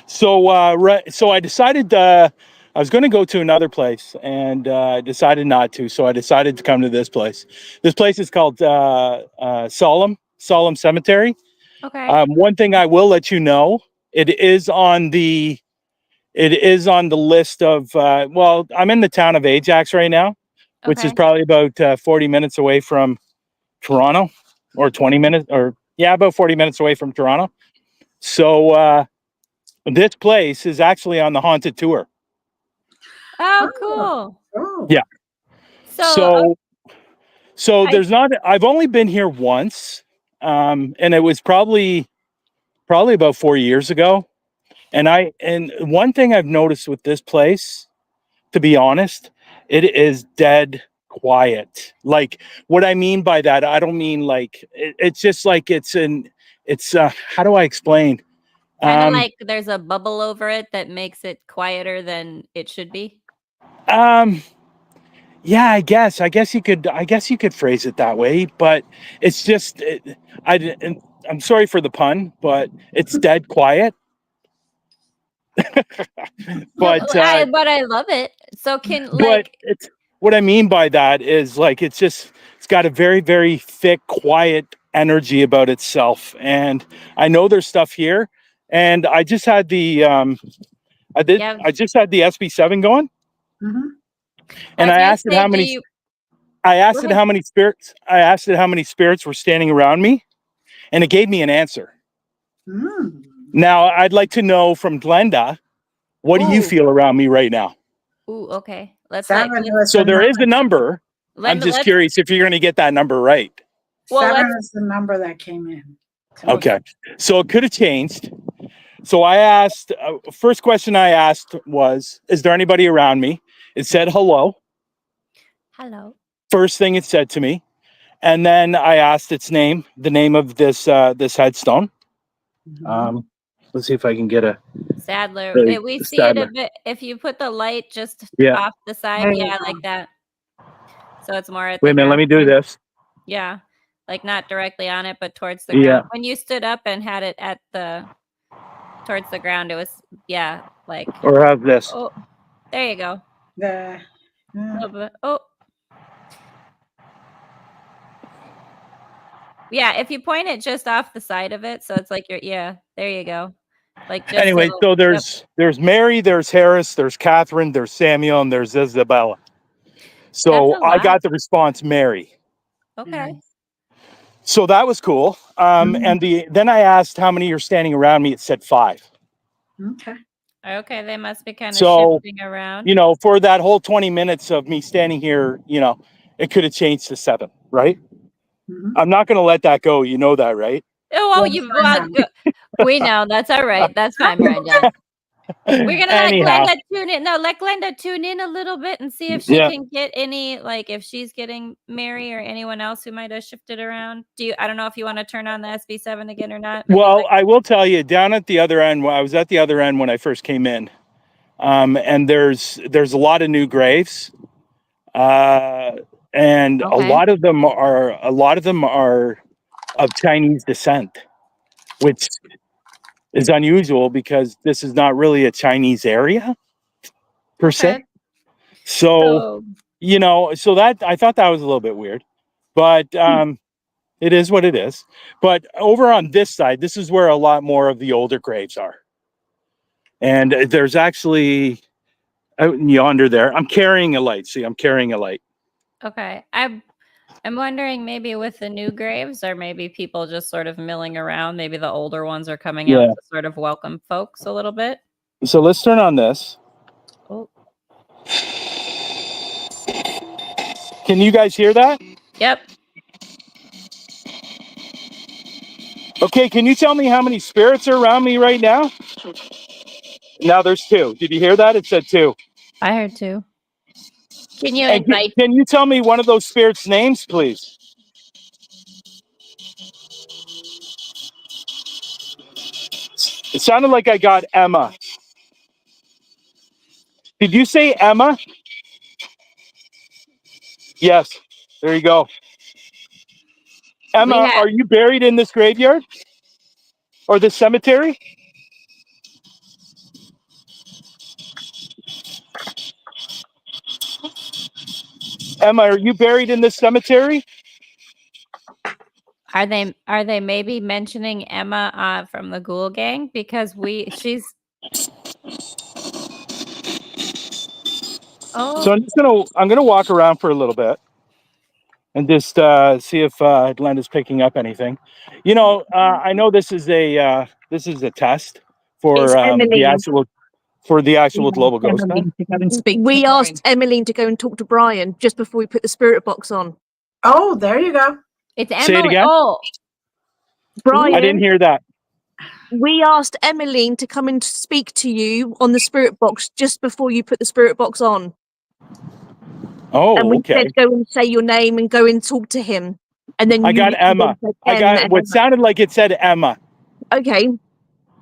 So I decided I was going to go to another place, and I decided not to. So I decided to come to this place. This place is called Solemn Cemetery. Okay. One thing I will let you know, it is on the list of well, I'm in the town of Ajax right now, which is probably about 40 minutes away from Toronto, or 20 minutes, or about 40 minutes away from Toronto. So this place is actually on the haunted tour. Oh, cool. Oh. Yeah. So I- there's not. I've only been here once, and it was probably about 4 years ago. And one thing I've noticed with this place, to be honest, it is dead quiet. Like, what I mean by that, I don't mean like it's just like it's how do I explain? Kind of like there's a bubble over it that makes it quieter than it should be. Yeah, I guess you could phrase it that way, but it's just I'm sorry for the pun, but it's dead quiet. But I love it. So it's what I mean by that is like it's got a very, very thick, quiet energy about itself. And I know there's stuff here, and I just had the I just had the SB7 going. Mm-hmm. And I asked it how many. I asked it how many spirits were standing around me, and it gave me an answer. Mm. Now I'd like to know from Glenda, what do you feel around me right now? Ooh, okay. So there is a number. I'm just curious if you're going to get that number right. Well, 7 is the number that came in. Okay, so it could have changed. So I asked. First question I asked was, "Is there anybody around me?" It said hello. Hello. First thing it said to me, and then I asked its name, the name of this headstone. Mm-hmm. Let's see if I can get a Sadler. We see Sadler. it a bit if you put the light just Yeah. off the side. Yeah, like that. So it's more at Wait a minute, let me do this. Yeah, like not directly on it, but towards the ground. When you stood up and had it at towards the ground, it was like. Or have this. Oh, there you go. Oh. Yeah, if you point it just off the side of it, so it's like there you go. Like just anyway, so there's Mary, there's Harris, there's Catherine, there's Samuel, and there's Isabella. So I got the response Mary. Okay. So that was cool. And then I asked how many are standing around me. It said 5. Okay, they must be kind of shifting around. For that whole 20 minutes of me standing here, it could have changed to 7, right? Mm-hmm. I'm not going to let that go. You know that, right? Oh, we know. That's all right. That's fine, Brenda. We're going to let Glenda tune in. No, let Glenda tune in a little bit and see if she can get any, like if she's getting Mary or anyone else who might have shifted around. I don't know if you want to turn on the SB7 again or not. Well, I will tell you, down at the other end, I was at the other end when I first came in. And there's a lot of new graves. And a lot of them are of Chinese descent, which is unusual because this is not really a Chinese area per se. So that I thought that was a little bit weird, but it is what it is. But over on this side, this is where a lot more of the older graves are. And there's actually out yonder there. I'm carrying a light. See, I'm carrying a light. Okay. I'm wondering maybe with the new graves, or maybe people just sort of milling around. Maybe the older ones are coming out to sort of welcome folks a little bit. So let's turn on this. Oh. Can you guys hear that? Yep. Okay, can you tell me how many spirits are around me right now? Now there's 2. Did you hear that? It said 2. I heard 2. Can you And invite? can you tell me one of those spirits' names, please? It sounded like I got Emma. Did you say Emma? Yes. There you go. Emma, are you buried in this graveyard or this cemetery? Emma, are you buried in this cemetery? Are they maybe mentioning Emma from the Ghoul Gang because she's So I'm gonna walk around for a little bit and just see if Glenda's picking up anything. You know, I know this is a test for It's the Emmeline. actual global ghost hunt. To go and speak We to asked Emmeline to go and talk to Brian just before we put the spirit box on. Oh, there you go. it's Say it Emily. again? Oh, Brian, I didn't hear that. we asked Emmeline to come and speak to you on the spirit box just before you put the spirit box on. Oh, And we okay. said go and say your name and go and talk to him. And then I got Emma. I got what sounded like it said Emma. Okay.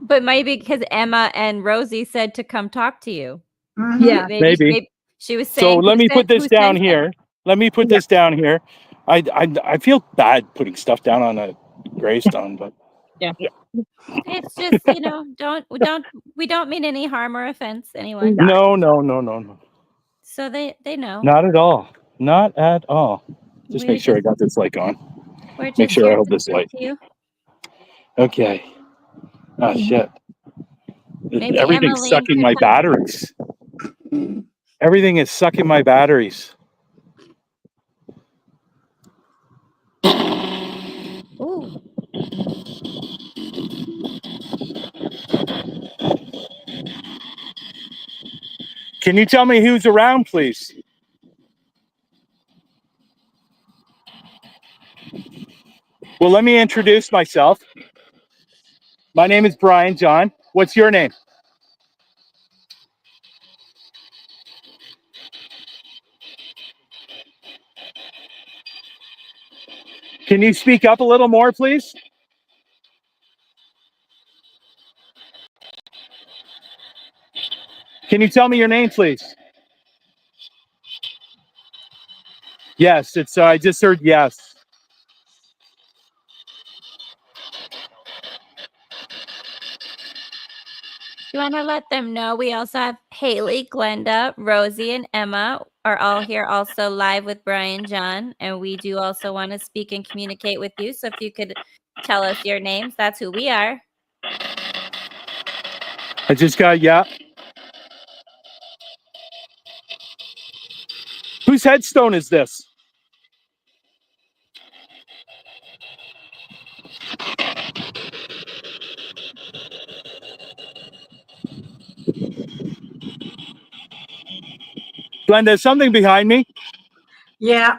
but maybe because Emma and Rosie said to come talk to you. Mhm. Yeah. Maybe. She was So saying. let me put this down sent here. Let me put this down here. I feel bad putting stuff down on a gravestone, but them? It's just we don't mean any harm or offense anyone. no. So they know. Not at all. Not at all. Just We're make sure I got this light on. We're Make just sure I here hold to this speak light. to you. Okay. Ah, shit. Maybe Everything's Emily sucking could my come- batteries. Everything is sucking my batteries. Ooh. Can you tell me who's around, please? Well, let me introduce myself. My name is Brian John. What's your name? Can you speak up a little more, please? Can you tell me your name, please? Yes, it's. I just heard yes. You want to let them know we also have Haleigh, Glenda, Rosie, and Emma are all here also live with Brian John. And we do also want to speak and communicate with you. So if you could tell us your names, that's who we are. I just got yeah. Whose headstone is this? Glenda, is something behind me? Yeah.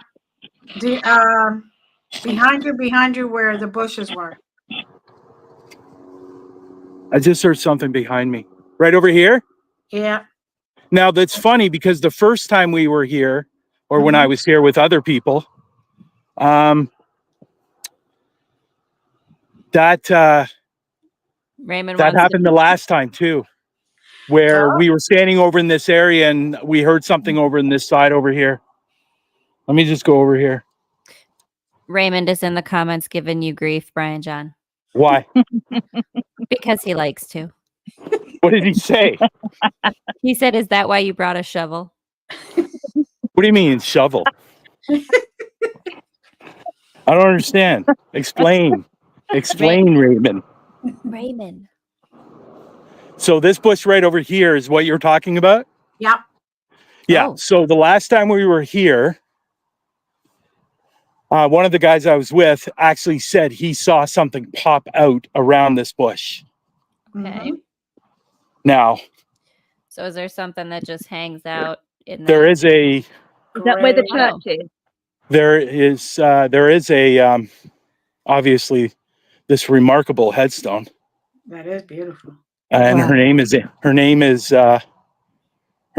Behind you where the bushes were. I just heard something behind me. Right over here? Yeah. Now, that's funny because the first time we were here, or when I was here with other people, that Raymond happened the last time too, where we were standing over in this area and we heard something over in this side over here. Let me just go over here. Raymond is in the comments giving you grief, Brian John. Why? Because he likes to. What did he say? He said, "Is that why you brought a shovel?" What do you mean, shovel? I don't understand. Explain. Explain, Raymond. Raymond. So this bush right over here is what you're talking about? Yep. Yeah. Oh. So the last time we were here, one of the guys I was with actually said he saw something pop out around this bush. Okay. Now, So is there something that just hangs out in there that? is a Is that where the Oh. church is? there is a obviously this remarkable headstone, That is beautiful. and Wow. her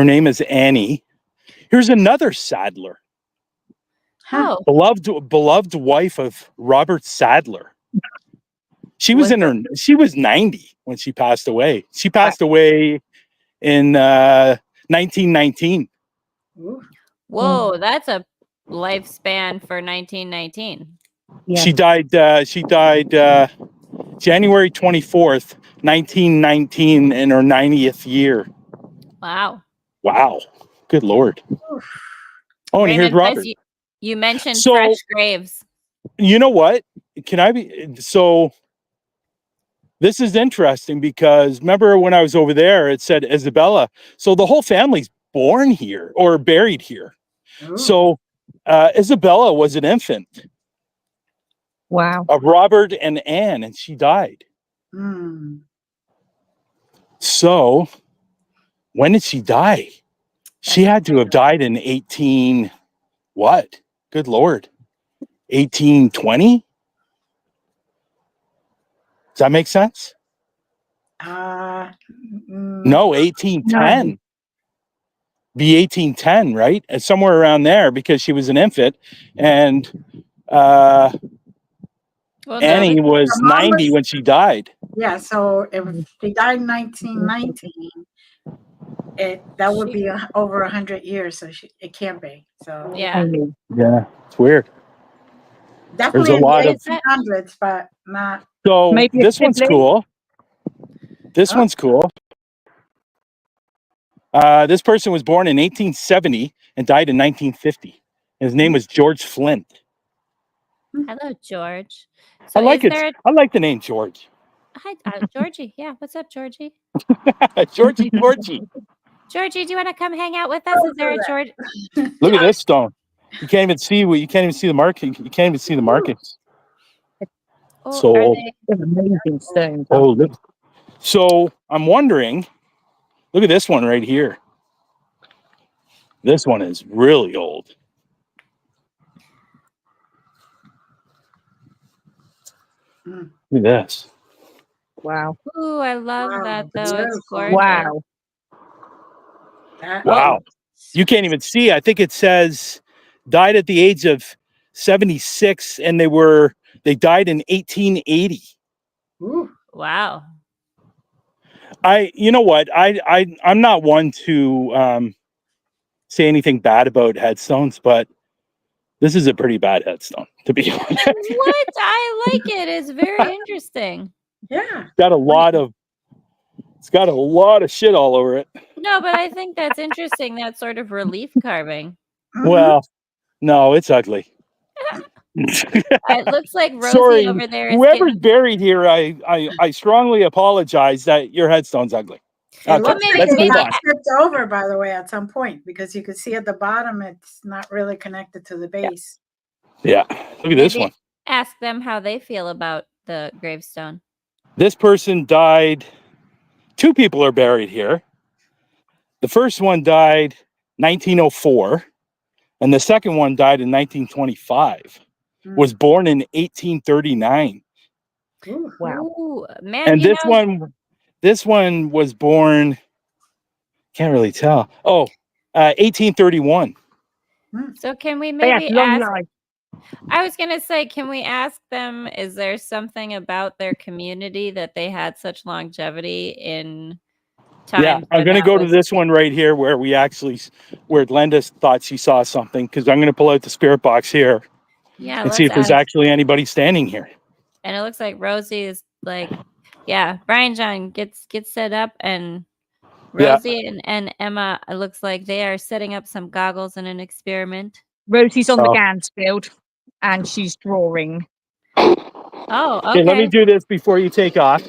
name is Annie, Here's another Sadler, Oh, beloved wife of Robert Sadler. She was Was she was 90 when she passed away. She passed away in 1919. Ooh. whoa, that's a lifespan for 1919. Yeah. She died January 24th, 1919, in her 90th year. Wow. Wow. Good Lord. Oh, and here's Raymond says Robert. you mentioned So- fresh graves. You know what? So this is interesting because remember when I was over there, it said Isabella. So the whole family's born here or buried here. Ooh. So Isabella was an infant Wow. of Robert and Anne, and she died. Mm. So when did she die? She That's had to have died in 18 what? Good Lord. 1820? Does that make sense? Mm, No, 1810. Be 1810, right? And somewhere around there because she was an infant. And well, no, Annie was Her mom 90 was- when she died. Yeah, so if she died in 1919, that would be over 100 years, so it can't be. So yeah. Yeah, it's weird. definitely in lot the of- 1800s, but not. So Maybe a this one's sibling? cool. This Oh. one's cool. This person was born in 1870 and died in 1950. His name was George Flint. Hello, George. So I like is it. there I like the name George. hi, Georgie? Yeah, what's up, Georgie? Georgie. Georgie, do you want to come hang out with us? Is there a George? Look at this stone. You can't even see the marking. You can't even see the markings. Oh, So are old. they? They're amazing stones. Oh, look. So I'm wondering, look at this one right here. This one is really old. Mm. Look at this. Wow. Ooh, I love Wow, that though. It's beautiful. gorgeous. Wow. Wow. You can't even see. I think it says died at the age of 76 and they died in 1880. Ooh. Wow. You know what? I'm not one to say anything bad about headstones, but this is a pretty bad headstone, to be honest. What? I like it. It's very interesting. Yeah. It's got a lot of shit all over it. No, but I think that's interesting. That sort of relief carving. Mhm. Well, no, it's ugly. It looks like Rosie Sorry, over there is whoever's getting. buried here, I strongly apologize that your headstone's ugly. It Okay, looks maybe- like let's it move maybe- on. got tipped over, by the way, at some point, because you can see at the bottom it's not really connected to the base. Yeah, look at this Maybe one. ask them how they feel about the gravestone. This person died. 2 people are buried here. The first one died 1904, and the second one died in 1925. Mm. Was born in 1839. Ooh. Wow. Ooh, man, And you this one was born, can't really tell. 1831. So can we They had maybe long ask? lives. I was gonna say, can we ask them? Is there something about their community that they had such longevity in time? Yeah, I'm going to go to this one right here where Glenda thought she saw something, because I'm going to pull out the spirit box here Yeah, and see if there's actually anybody standing here. And it looks like Rosie is like, yeah. Brian John gets set up, and Yeah. Rosie and Emma. It looks like they are setting up some goggles in an experiment. Rosie's on the Oh. Gansfield and she's drawing. Oh, Okay, let me okay. do this before you take off.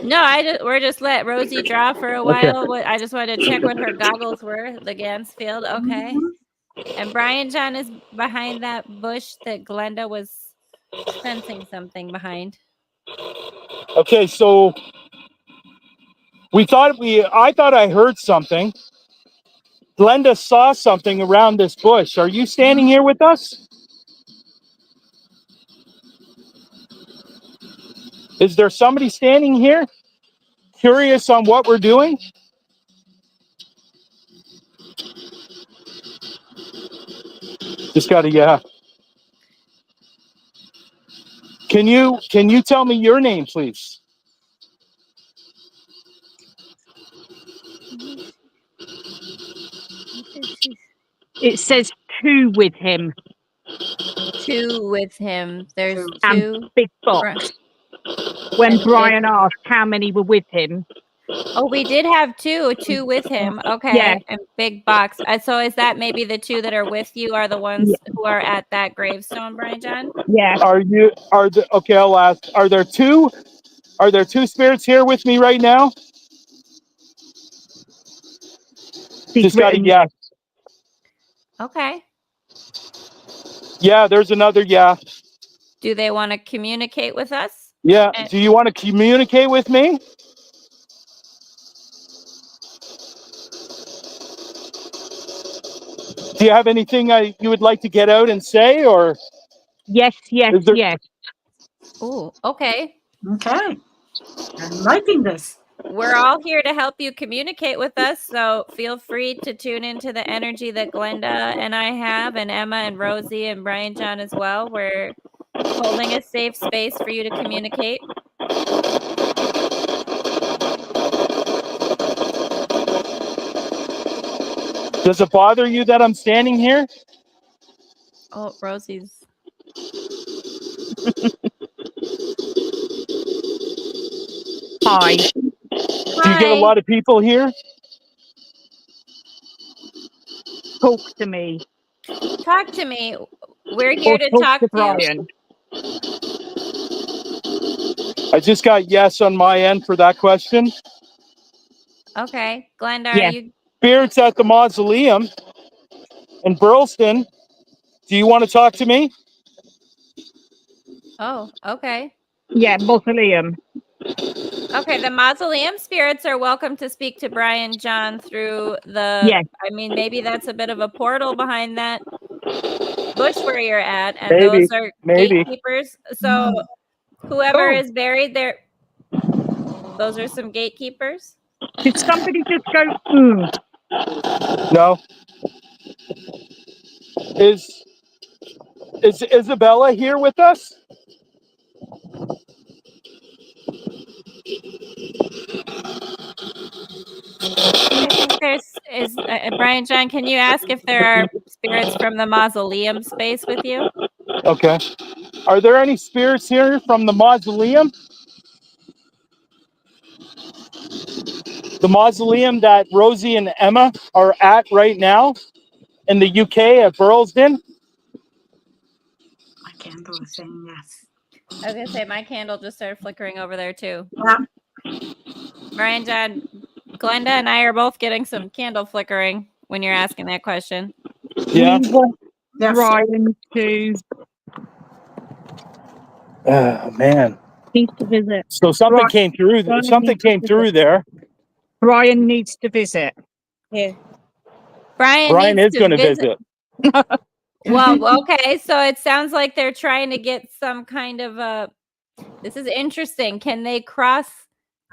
No, we're just let Rosie draw for a Okay. while. I just wanted to check what her goggles were. The Gansfield, okay. And Brian John is behind that bush that Glenda was sensing something behind. Okay, so I thought I heard something. Glenda saw something around this bush. Are you standing here with us? Is there somebody standing here? Curious on what we're doing? Just got a yeah. Can you tell me your name, please? It says 2 with him 2 with him. There's Two. and 2. big Bri- box. When and big- Brian asked how many were with him, Oh, we did have 2 with him. Okay. Yeah. And big box. So is that maybe the 2 that are with you are the ones who are at that gravestone, Brian John? yeah, Okay, I'll ask. Are there two spirits here with me right now? he's Just got a written, yes. Okay. Yeah, there's another yeah. Do they want to communicate with us? Yeah. And- Do you want to communicate with me? Do you have anything you would like to get out and say, or yes, Is there- yes. Ooh, okay. Okay. I'm liking this. We're all here to help you communicate with us, so feel free to tune into the energy that Glenda and I have, and Emma and Rosie and Brian John as well. We're holding a safe space for you to communicate. does it bother you that I'm standing here? Oh, Rosie's. Hi. Do you get a lot of people here? Talk to me. Talk to me. We're here Or to talk talk to to you. Brian. I just got yes on my end for that question. Okay. Glenda, Yeah. are you? Spirits at the mausoleum in Burleston. Do you want to talk to me? Oh, okay. Yeah, mausoleum. Okay, the mausoleum spirits are welcome to speak to Brian John through the. Yes. I mean, maybe that's a bit of a portal behind that bush where you're at, and Maybe, those are maybe. gatekeepers. So whoever Oh. is buried there, those are some gatekeepers. Did somebody just go, No. Is Isabella here with us? I think Brian John. Can you ask if there are spirits from the mausoleum space with you? Okay. Are there any spirits here from the mausoleum? The mausoleum that Rosie and Emma are at right now in the UK at Burlesden? My candle is saying yes. I was gonna say my candle just started flickering over there too. Yeah. Brian John, Glenda and I are both getting some candle flickering when you're asking that question. Yeah. we want Yes. Brian to Oh man. needs to visit. So something Right. came through. Brian Something needs to came visit. through there. Brian needs to visit. Brian Brian needs is to going to visit. visit. Well, okay, so it sounds like they're trying to get some kind of a. This is interesting. Can they cross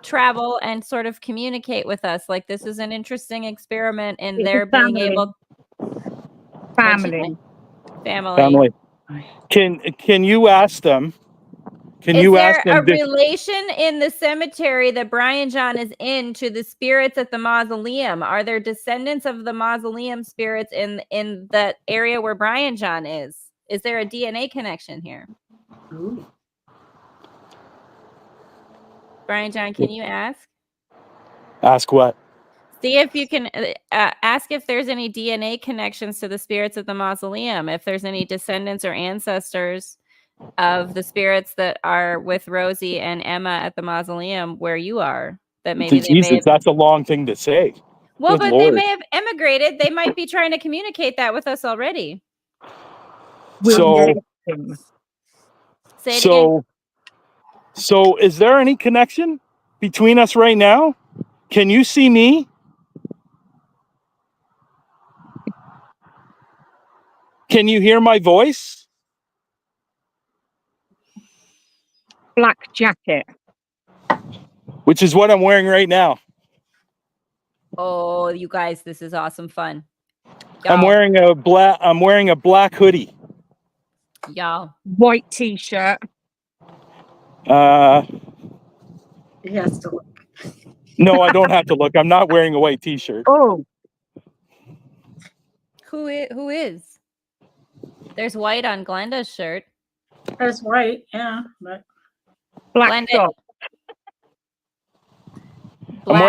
travel and sort of communicate with us? Like this is an interesting experiment in It's their a being family. able. Family. Family. Can you ask them? Can Is you there ask them? a relation in the cemetery that Brian John is in to the spirits at the mausoleum? Are there descendants of the mausoleum spirits in that area where Brian John is? Is there a DNA connection here? Ooh. Brian John, can you ask? Ask what? See if you can ask if there's any DNA connections to the spirits at the mausoleum, if there's any descendants or ancestors of the spirits that are with Rosie and Emma at the mausoleum where you are, that maybe they may Jesus, have. that's a long thing to say. Well, Good but Lord. they may have emigrated. They might be trying to communicate that with us already. So, Say it again. so is there any connection between us right now? Can you see me? Can you hear my voice? Black jacket. Which is what I'm wearing right now. Oh, you guys, this is awesome fun. I'm wearing a black hoodie. Y'all. White t-shirt. He has to look. No, I don't have to look. I'm not wearing a white t-shirt. Oh, Who is? There's white on Glenda's shirt. There's white, yeah. But black Glenda, top. I'm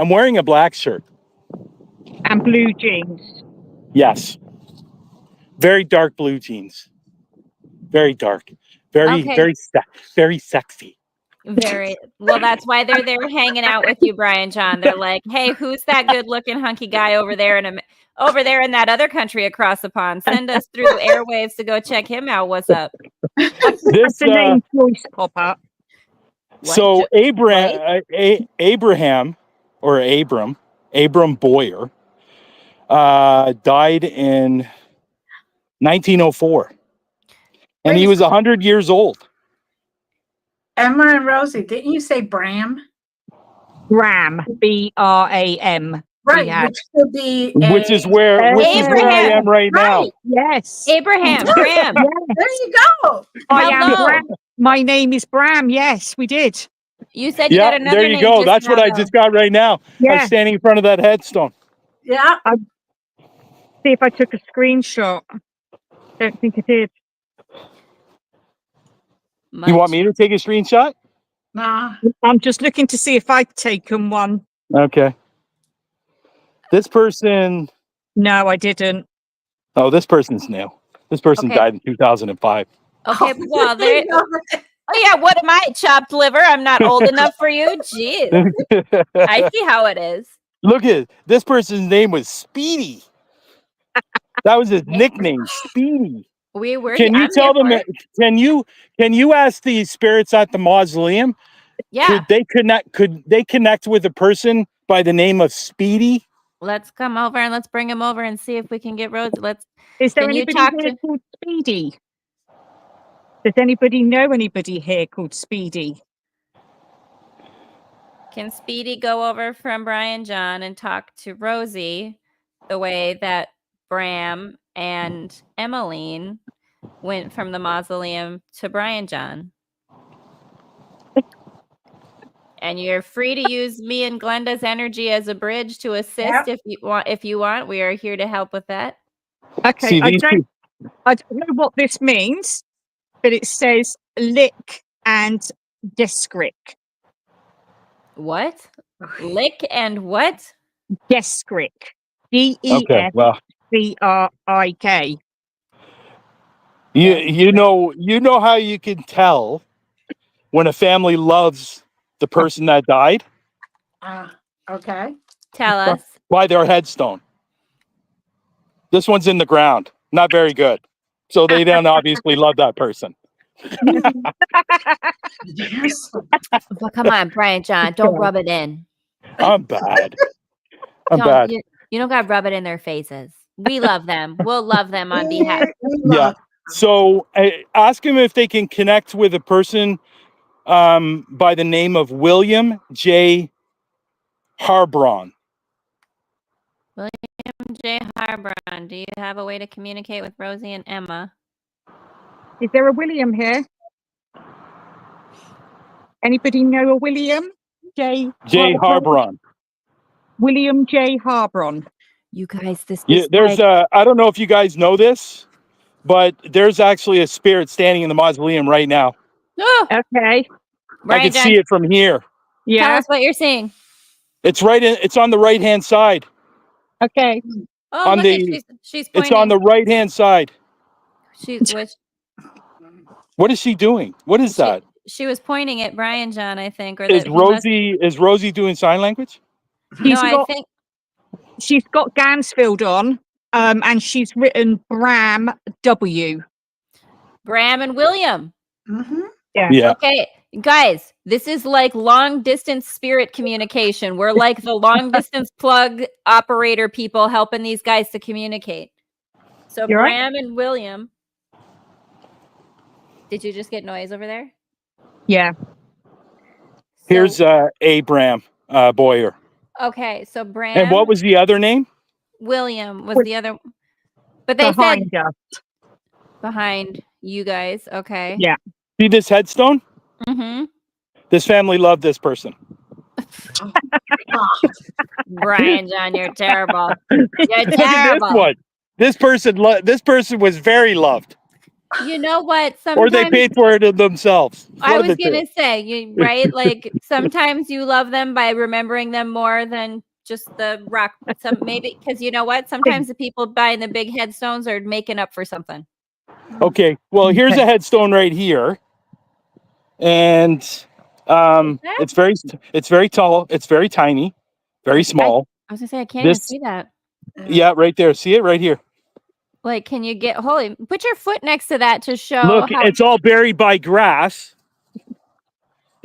wearing a black shirt. And blue jeans. Yes. Very dark blue jeans. Very dark. Very, Okay. very sexy. Very well. That's why they're there hanging out with you, Brian John. They're like, "Hey, who's that good-looking hunky guy over there in that other country across the pond? Send us through the airwaves to go check him out. What's up?" This That's the name choice pop up. so What? Abram Boyer died in 1904. And he was 100 years old. Emma and Rosie, didn't you say Bram? Bram, B-R-A-M. Right, which could be Which is where I am right now. Yes. Abraham, Bram. There you go. I am Hello. Bram. My name is Bram. Yes, we did. You said you got another there you name. go. just That's what now, I though. just got right now. Yeah. I'm standing in front of that headstone. Yeah. See if I took a screenshot. Don't think I did. You want me to take a screenshot? Nah. I'm just looking to see if I've taken one. Okay. This person. No, I didn't. Oh, this person's new. This person Okay. died in 2005. Okay, well, there. Oh yeah, what am I? Chopped liver? I'm not old enough for you. Jeez, I see how it is. Look at it. This person's name was Speedy. That was his nickname, Speedy. Can you tell them? Can you ask the spirits at the mausoleum? Yeah. Could they connect with a person by the name of Speedy? Let's come over and let's bring him over and see if we can get Rose. Is there Can you anybody talk here to- called Speedy? Does anybody know anybody here called Speedy? Can Speedy go over from Brian John and talk to Rosie the way that Bram and Emmeline went from the mausoleum to Brian John? And you're free to use me and Glenda's energy as a bridge to assist if you want. If you want, we are here to help with that. Okay, See, I these don't know what this means, but it says lick and descrick. What? Lick and what? Descrick. Okay, well, D-E-S-C-R-I-K. you know how you can tell when a family loves the person that died? Okay. Tell us. By their headstone. This one's in the ground. Not very good. So they don't obviously love that person. But come on, Brian John, don't rub it in. I'm bad. You don't got to rub it in their faces. We love them. We'll love them on behalf. Yeah. So ask them if they can connect with a person by the name of William J. Harbron. William J. Harbron, do you have a way to communicate with Rosie and Emma? Is there a William here? Anybody know a William J. Harbron? William J. Harbron. You guys, this is there's I don't know if you guys know this, but there's actually a spirit standing in the mausoleum right now. Oh, okay. I can see it from here. Yeah. Tell us what you're seeing. It's it's on the right hand side. Okay. Oh, on look, she's pointing. It's on the right hand side. What is she doing? What is that? She was pointing at Brian John, I think. Or is Rosie doing sign language? I think she's got Gansfield on, and she's written Bram W. Bram and William. Mm-hmm. Yeah. Okay, guys, this is like long distance spirit communication. We're like the long distance plug operator people helping these guys to communicate. So You're Bram and William. Did you just get noise over there? Yeah. Here's Abram Boyer. Okay, so Bram. And what was the other name? William was the other, but they Behind said us. behind you guys. Okay. Yeah. See this headstone? Mm-hmm. This family loved this person. Brian John, you're terrible. You're Look at this terrible. one. This person was very loved, You know what? or they Sometimes paid for it themselves. I One of was the two. gonna say, you right? Like sometimes you love them by remembering them more than just the rock. Some maybe because you know what? Sometimes the people buying the big headstones are making up for something. Okay, well, here's a headstone right here, and it's very tall, it's very tiny, very small. I was gonna say I can't even This- see that. Yeah, right there. See it right here. Like, can you get put your foot next to that to show Look, how it's all buried by grass,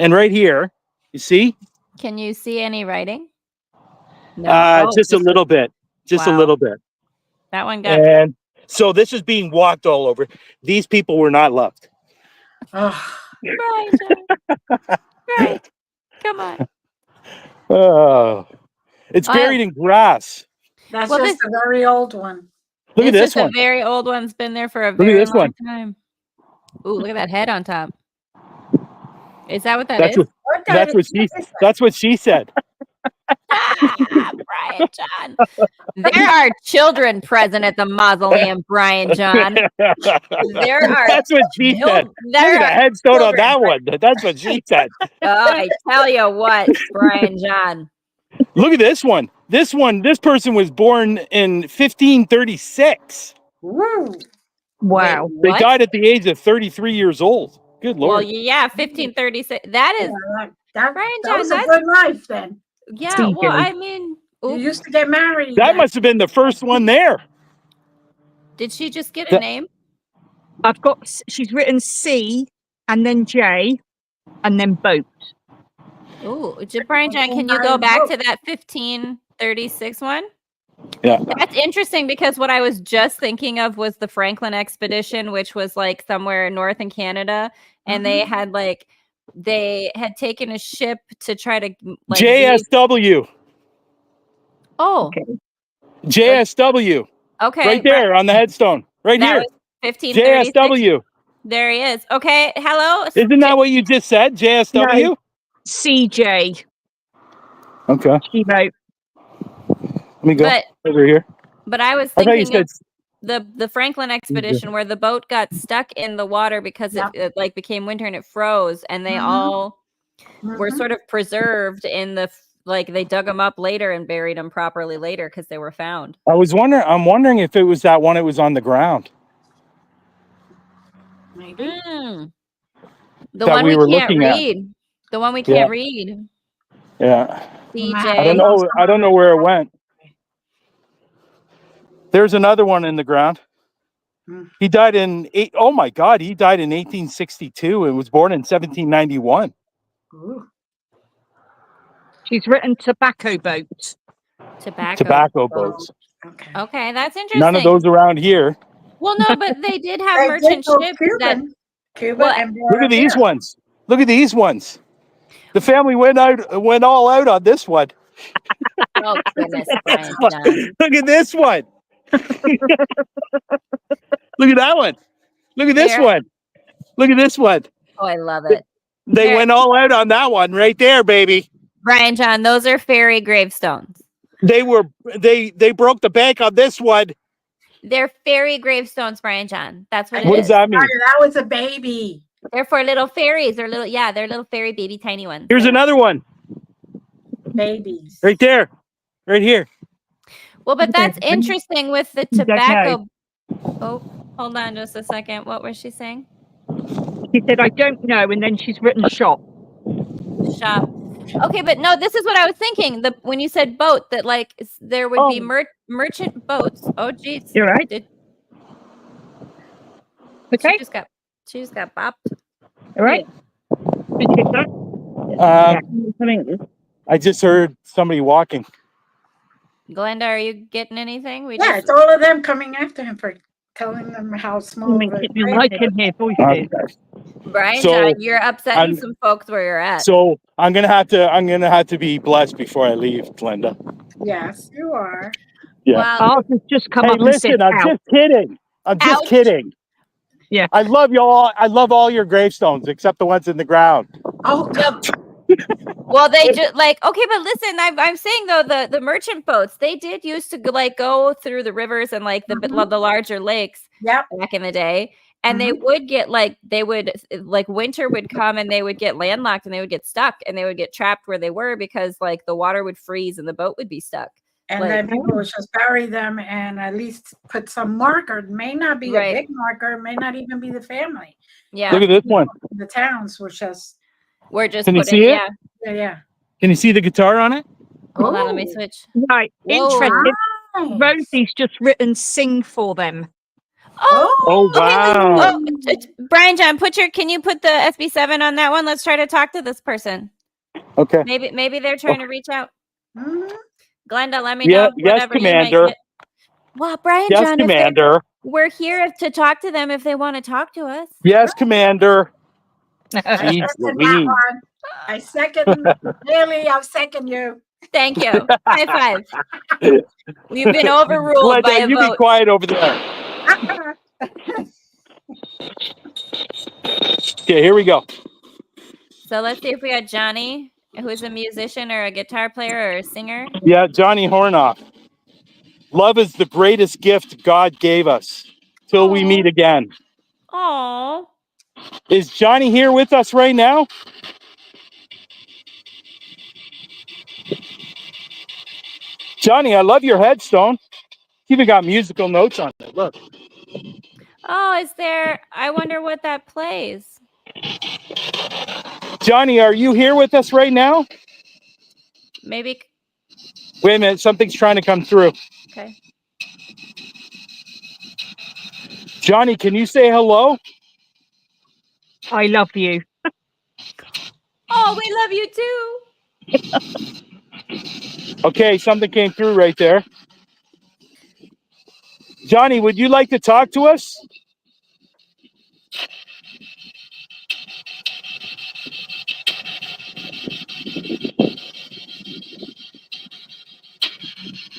and right here, you see, can you see any writing? No. Oh, just a little bit, just a wow. little bit. That one got And so this is being walked all over. These people were not loved. Brian John. Right. Come on. Oh, it's buried in grass. That's Well, just a very old one. Look at It's this just one. a very old one's been there for a at very this long one. time. Ooh, look at that head on top. Is that what that That's is? that's what she said. Brian John. There are children present at the mausoleum, Brian John. There are That's what she said. Look at the headstone on that one. That's what she said. I tell you what, Brian John. Look at this one. This person was born in 1536. Woo. Wow. Wait, They what? died at the age of 33 years old. Good Well, Lord. yeah, 1536. That is, That Brian that John, was a that's- good life then. yeah. Stephen. Well, I mean, You oops. used to get married. That then. must have been the first one there. Did she just get a That- name? I've got, she's written C and then J and then boat. Ooh, Brian John, can you go back to that 1536 one? Yeah. That's interesting because what I was just thinking of was the Franklin expedition, which was like somewhere north in Canada, and they had taken a ship to try to like JSW. Oh, JSW. okay, Right there on the headstone. Right that here. was 1536. JSW. There he is. Okay, hello. Isn't that what you just said? JSW? No. CJ. Okay. She wrote. Let me go But over here. but I was I thought you thinking said of the Franklin expedition where the boat got stuck in the water because it like became winter and it froze, and they all were sort of preserved in the like they dug them up later and buried them properly later because they were found. I'm wondering if it was that one it was on the ground. Maybe. The That one we we were can't looking at. read. The one we can't read. Yeah. DJ. I don't know where it went. There's another one in the ground. He died in he died in 1862 and was born in 1791. Ooh. She's written tobacco boat. Tobacco boats. Okay, that's interesting. None of those around here. Well, no, but they did have They merchant did go ships Cuban. Cuba Well, and Look at these ones. Look at these ones. The family went all out on this one. Oh goodness, Brian John. Look at this one. Look at that one. Look at this There. one. Look at this one. Oh, I love it. They There. went all out on that one right there, baby. Brian John, those are fairy gravestones. They broke the bank on this one. They're fairy gravestones, Brian John. That's what it What is. does that mean? That was a baby. They're for little fairies or they're little fairy baby tiny ones. Here's another one. Babies. Right there. Right here. Well, but that's interesting with the Okay. tobacco. Oh, hold on just a second. What was she saying? She said, I don't know. And then she's written shop. Shop. Okay, but no, this is what I was thinking. When you said boat, that like there would be merchant boats. Oh, geez. You're right. Okay. She just got bopped. All right. I just heard somebody walking. Glenda, are you getting anything? Yeah, it's all of them coming after him for telling them how small. I can hear voices. Brian So, John, you're upsetting some folks where you're at. So I'm gonna have to be blessed before I leave, Glenda. Yes, you are. Yeah. Wow. Ours has just come Hey, up and said, listen, I'm "Ouch." just kidding. I'm just Ouch. kidding. Yeah. I love you all. I love all your gravestones except the ones in the ground. Oh, Well, they just like okay, but listen, I'm saying though the merchant boats they did used to go through the rivers and like the larger lakes yep. back in the day, and they would get like winter would come and they would get landlocked and they would get stuck and they would get trapped where they were because like the water would freeze and the boat would be stuck. And Like, then people would just bury them and at least put some marker. It may not be Right. a big marker, it may not even be the family. yeah, Look at this one. The towns were just, we're just Can you putting see it? yeah. Can you see the guitar on it? Hold on, let me Ooh, switch. Right. Whoa. Interesting. nice. Rosie's just written "Sing" for them. Oh, wow. Brian John, can you put the SB7 on that one? Let's try to talk to this person. Okay. Maybe they're trying to reach out. Mhm. Glenda, let me Yeah, know yes, whenever you make Commander. it. Well, Brian Yes, John, Commander. we're here to talk to them if they want to talk to us. Yes, Commander. I Jeez second Louise. that one. I second, Haley, I'll second you. Thank you. High five. We've been overruled by Glenda, a you be vote. quiet over there. Okay, here we go. So let's see if we got Johnny, who's a musician or a guitar player or a singer. Yeah, Johnny Hornoff. Love is the greatest gift God gave us. Till we meet again. Oh, Is Johnny here with us right now? Johnny, I love your headstone. You even got musical notes on it. Look. is there? I wonder what that plays. Johnny, are you here with us right now? Maybe. Wait a minute, something's trying to come through. Okay. Johnny, can you say hello? I love you. Oh, we love you too. Okay, something came through right there. Johnny, would you like to talk to us?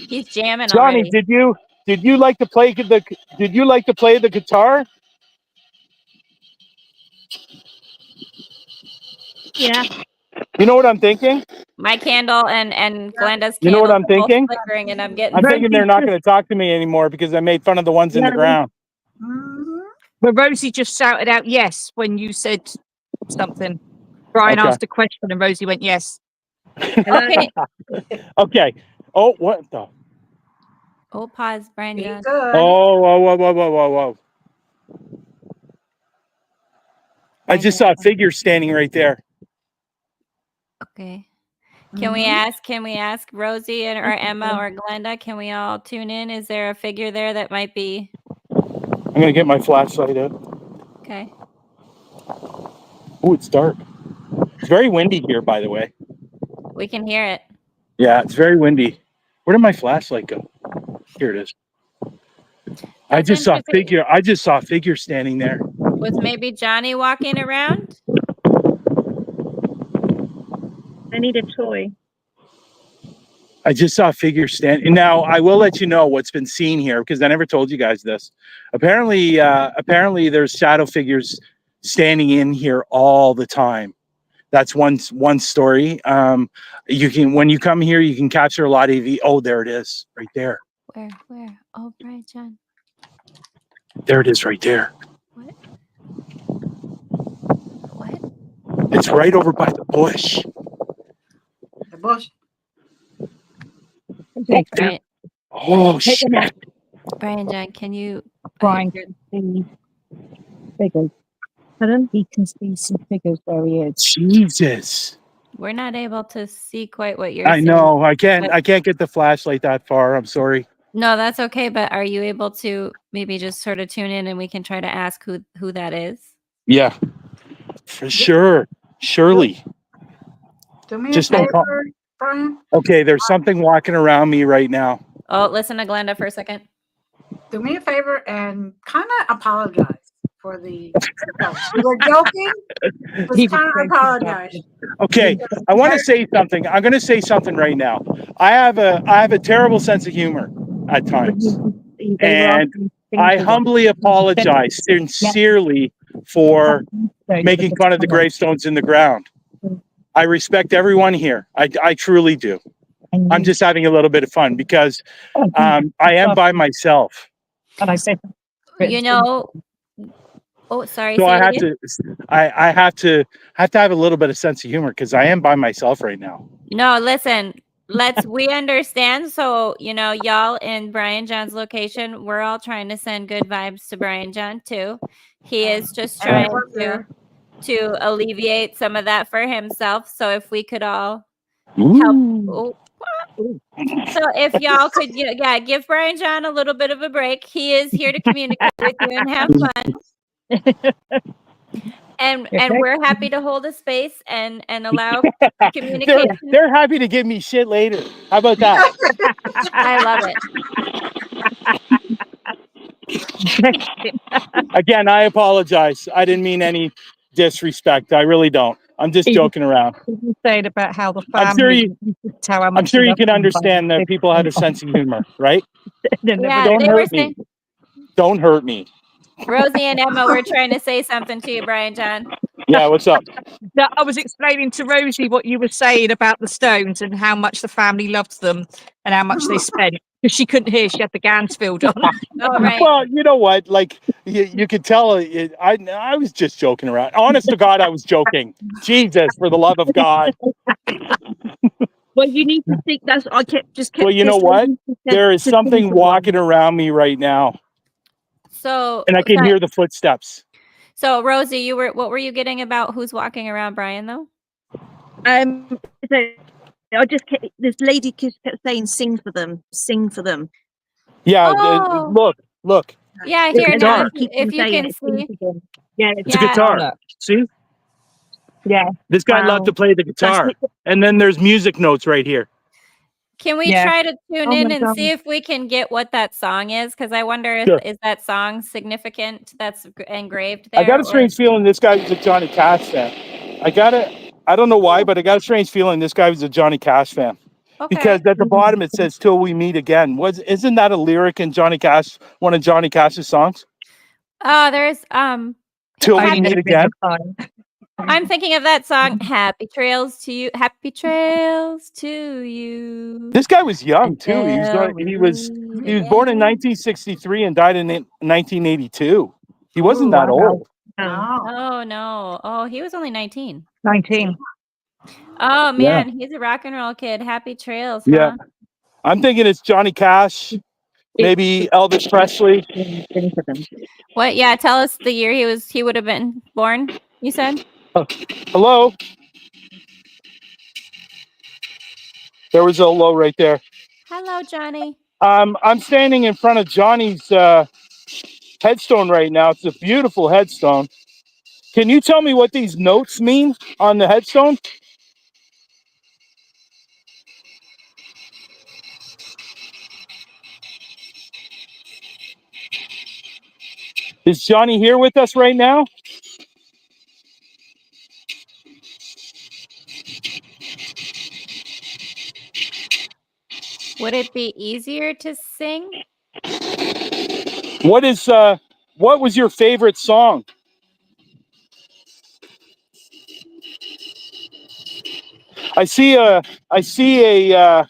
He's jamming Johnny, already. did you like to play the guitar? Yeah. You know what I'm thinking? My candle and Glenda's candle. You know what I'm are both thinking? flickering, and I'm getting. I'm thinking they're not going to talk to me anymore because I made fun of the ones in the Yeah. ground. Mhm. But Rosie just shouted out yes when you said something. Brian Okay. asked a question and Rosie went yes. Okay. Okay. Oh, what the? Oh, pause, Brian Be John. good. Oh, whoa. I just saw a figure standing right there. Okay. Can we ask Rosie or Emma or Glenda? Can we all tune in? Is there a figure there that might be? I'm going to get my flashlight out. Okay. Oh, it's dark. It's very windy here, by the way. We can hear it. Yeah, it's very windy. Where did my flashlight go? Here it is. I That's just saw a interesting. figure. I just saw a figure standing there. Was maybe Johnny walking around? I need a toy. I just saw a figure standing. Now, I will let you know what's been seen here because I never told you guys this. Apparently there's shadow figures standing in here all the time. That's one story. You can, when you come here, you can capture a lot of the. Oh, there it is, right there. Where? Oh, Brian John. There it is, right there. What? It's right over by the bush. The bush. Oh, there. Oh shit! Brian John, can you? Brian can see figures. Pardon? He can see some figures where he is. Jesus. We're not able to see quite what you're I seeing. know. I can't get the flashlight that far. I'm sorry. No, that's okay. But are you able to maybe just sort of tune in and we can try to ask who that is? Yeah, for sure. Surely. Do me Just a don't call. favor, Brian. Okay, there's something walking around me right now. Oh, listen to Glenda for a second. Do me a favor and kind of apologize for the. You were joking. Just kind of apologize. Okay, I want to say something. I'm going to say something right now. I have a terrible sense of humor. at times. They were And asking I things humbly apologize sincerely for making fun of the gravestones in the ground. I respect everyone here. I truly do. I'm just having a little bit of fun because I am by myself. And I said, You know, oh, sorry. So say I it have again. to I have to have a little bit of sense of humor because I am by myself right now. No, listen, we understand. So, y'all in Brian John's location, we're all trying to send good vibes to Brian John too. He is just trying to alleviate some of that for himself. So if we could all help. Oh, so if y'all could, give Brian John a little bit of a break. He is here to communicate with you and have fun. And we're happy to hold a space and allow communication. They're happy to give me shit later. How about that? I love "Oh, Again, I apologize. I didn't mean any disrespect. I really don't. I'm just joking around. you said about how the I'm family. sure tell how I'm much sure they you love can them, understand but that people have a sense of humor, right? then they Yeah, would- they were saying, Don't hurt me. Rosie and Emma were trying to say something to you, Brian John. Yeah, what's up? No, I was explaining to Rosie what you were saying about the Stones and how much the family loved them and how much they spent. Because she couldn't hear, she had the gans filled on. Oh, right. Well, you know what? Like you could tell. I was just joking around. Honest to God, I was joking. Jesus, for the love of God. Well, you need to think that's. I kept Well, you know what? There is something walking around me right now, So, and I can hear the footsteps. So Rosie, what were you getting about who's walking around Brian though? So I just kept, this lady kept saying, "Sing for them, sing for them." Yeah, Oh. look. Yeah, It's a here now. guitar. If you can see. Yeah, It's a guitar. See? Yeah. This guy loved to play the guitar. And then there's music notes right here. Can we try to tune in and see if we can get what that song is? Because I wonder if is that song significant that's engraved there? I got a strange feeling this guy was a Johnny Cash fan. I don't know why, but I got a strange feeling this guy was a Johnny Cash fan. Okay. Because at the bottom it says "Till we meet again." Isn't that a lyric in Johnny Cash, one of Johnny Cash's songs? Oh, there's "Till we meet again." I'm thinking of that song, Happy Trails to You. Happy Trails to You. This guy was young too. He was born in 1963 and died in 1982. He wasn't that old. Oh no. Oh, he was only 19. 19. Oh man, he's a rock and roll kid. Happy Trails. Huh? Yeah. I'm thinking it's Johnny Cash, maybe Elvis Presley. What? Yeah, tell us the year he would have been born, you said? Hello? There was a hello right there. Hello, Johnny. I'm standing in front of Johnny's headstone right now. It's a beautiful headstone. Can you tell me what these notes mean on the headstone? Is Johnny here with us right now? Would it be easier to sing? What was your favorite song? I see a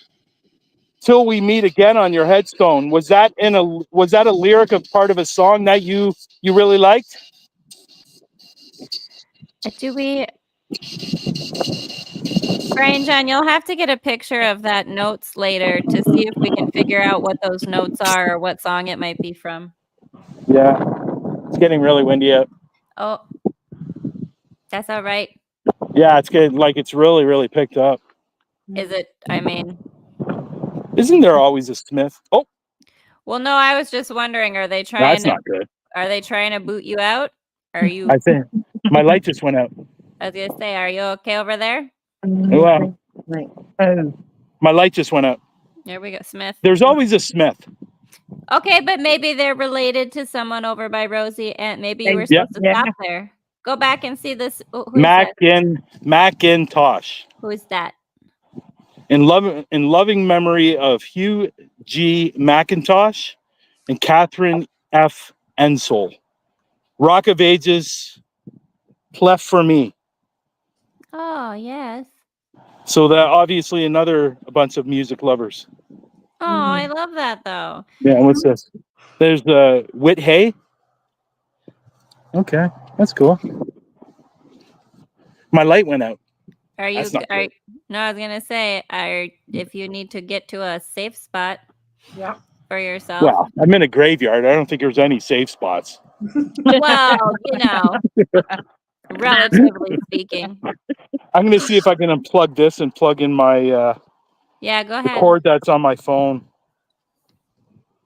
"Till we meet again" on your headstone. Was that a lyric of part of a song that you really liked? Do we Brian John, you'll have to get a picture of that notes later to see if we can figure out what those notes are or what song it might be from. Yeah. It's getting really windy out. Oh. That's all right. Yeah, it's getting it's really, really picked up. Is it? I mean, isn't there always a Smith? Oh. Well, no, I was just wondering, are they trying That's not good. Are they trying to boot you out? Are you I think my light just went out. I was gonna say, are you okay over there? Well, my light just went out. There we go, Smith. There's always a Smith. Okay, but maybe they're related to someone over by Rosie, and maybe you were supposed to stop there. Go back and see this. Macintosh. Who's that? In loving memory of Hugh G. McIntosh and Catherine F. Ensel. Rock of Ages, Clef for Me. Oh, yes. So that obviously a bunch of music lovers. Oh, I love that though. Yeah, what's this? There's Whit Hay. Okay, that's cool. My light went out. Are you? That's not good. No, I was gonna say, if you need to get to a safe spot Yeah. for yourself. Well, I'm in a graveyard. I don't think there's any safe spots. Well, you know, relatively speaking. I'm going to see if I can unplug this and plug in my Yeah, go the ahead. cord that's on my phone.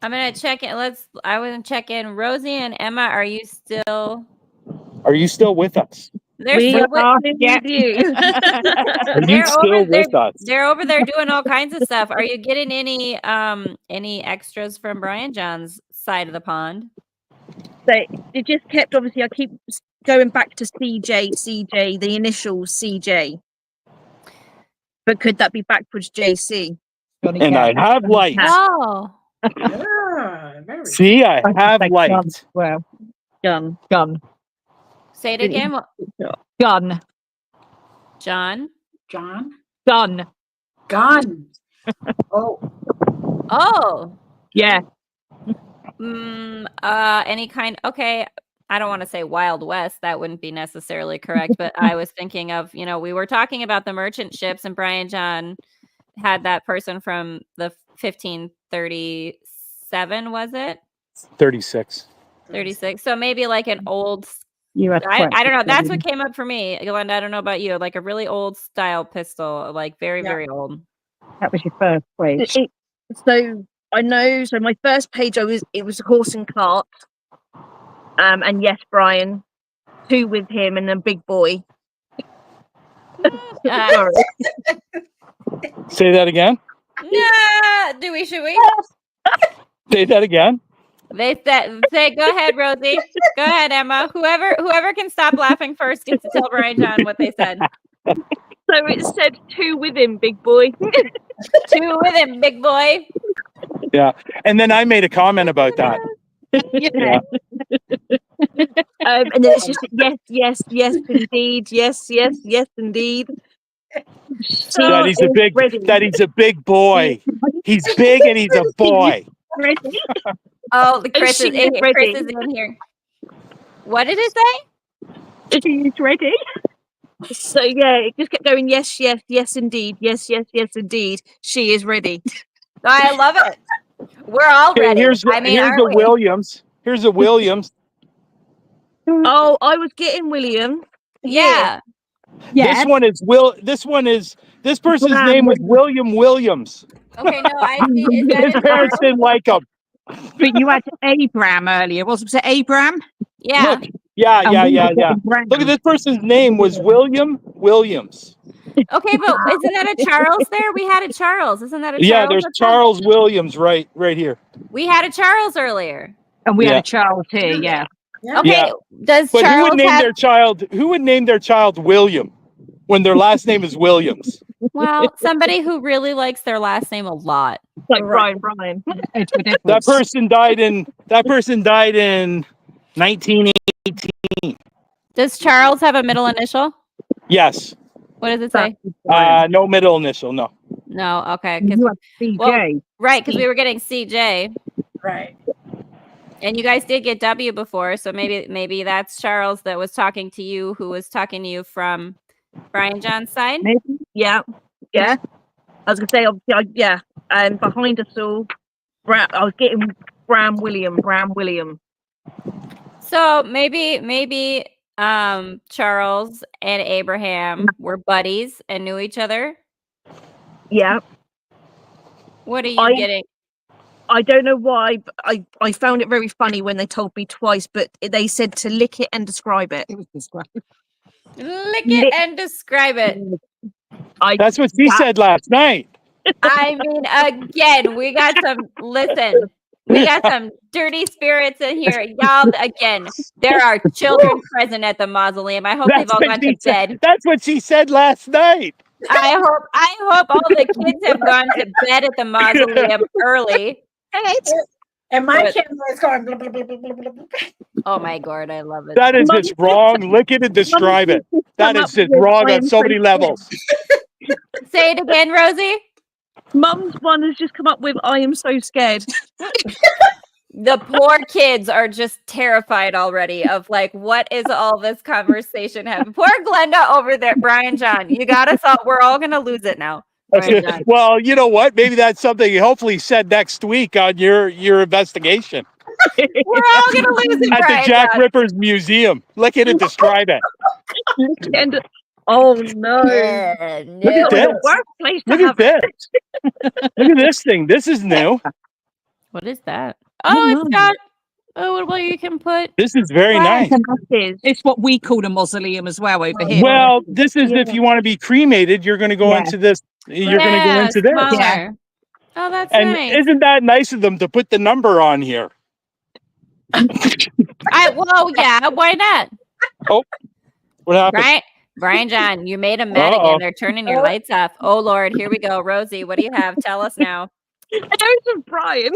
I'm gonna check in. I want to check in. Rosie and Emma, are you still? Are you still with us? They're We still are with, with you. Are you they're still over there. with us? They're over there doing all kinds of stuff. Are you getting any extras from Brian John's side of the pond? So it just kept, obviously, I keep going back to CJ, the initials CJ. But could that be backwards JC? And I have light. Oh, Yeah, very See, I have light. Well, Gun. gun. say it again. Gun. John. John. Gun. Gun. Oh, Oh. Yeah. Any kind. Okay. I don't want to say Wild West. That wouldn't be necessarily correct. But I was thinking of, we were talking about the merchant ships, and Brian John had that person from the 1537, was it? 36. 36. So maybe like an old. You had I don't know. That's what came up for me, Glenda. I don't know about you. Like a really old style pistol, like very, Yeah. very old. That was your first page. So I know. So my first page, it was a horse and cart. And yes, Brian, 2 with him and a big boy. Sorry. Say that again. Nah, should we? Say that again. They say, go ahead, Rosie. Go ahead, Emma. Whoever can stop laughing first gets to tell Brian John what they said. So it said 2 with him, big boy. 2 with him, big boy. Yeah, and then I made a comment about that. Yeah. And then it's just yes, indeed, yes, indeed. That he's a big. Ready. That he's a big boy. He's big and he's a boy. Ready. Oh, Chris is in, ready. Chris is in here. What did it say? She's ready. So yeah, it just kept going. Yes, indeed. Yes, indeed. She is ready. I love it. We're all Okay, ready. here's aren't the we? Williams. Here's the Williams. Oh, I was getting William. Yeah. This one is this person's Wow. name was William Williams. Okay, no, I see. Is that His in parents Charles? didn't like him. But you had Abraham earlier, wasn't it? Abraham? Yeah. Look, yeah. Look at this person's name was William Williams. Okay, but isn't that a Charles there? We had a Charles. Isn't that a Charles? Yeah, there's up there? Charles Williams right here. We had a Charles earlier. And we Yeah. had a child here, yeah. yeah. Okay, Yeah. does But Charles who would name have? their child William when their last name is Williams? Well, somebody who really likes their last name a lot. Like Right. Brian. That person died in 1918. Does Charles have a middle initial? Yes. What does it say? No middle initial, no. No. Okay. 'Cause- You had CJ. well, right, because we were getting CJ, Right. and you guys did get W before, so maybe that's Charles that was talking to you, who was talking to you from Brian John's side. Maybe. Yeah. I was gonna say, obviously, yeah. And behind us all, I was getting Bram William. So maybe Charles and Abraham were buddies and knew each other. Yeah. What are you getting? I don't know why, but I found it very funny when they told me twice, but they said to lick it and describe it. It was described. Lick it and describe it. That's what she said last night. I mean, again, we got some dirty spirits in here. Y'all, again, there are children present at the mausoleum. I hope they've all gone to bed. That's what she said last night. I hope all the kids have gone to bed at the mausoleum early. And my But- camera is going blah, blah, blah, blah, blah, blah, blah. Oh my god, I love it. That is Mum- just wrong. Look at it, describe it. That Come is up just with wrong I on am so many so levels. Say it again, Rosie. Mum's one has just come up with I am so scared. The poor kids are just terrified already of like, what is all this conversation having? Poor Glenda over there, Brian John. You got us all. We're all gonna lose it now. Brian John. Well, you know what? Maybe that's something you hopefully said next week on your investigation We're all gonna lose it, at the Brian Jack John. Ripper's Museum. Look at it, describe it. And oh no. Yeah, Look at no. this. Worst place to Look have at this. Look at this thing. This is new. What is that? Oh, it's no. got. Oh, well, you can put. This is very nice. It's what we call a mausoleum as well over here. Well, this is if Yeah. you want to be cremated, you're going to go Yeah. into this. You're going to go Yeah, into this. smaller. Yeah. Oh, that's And nice. isn't that nice of them to put the number on here? Well, yeah. Why not? What happened? Brian John, you made them mad Uh-oh. again. They're turning your lights off. Oh Lord, here we go. Rosie, what do you have? Tell us now. Joseph Brian.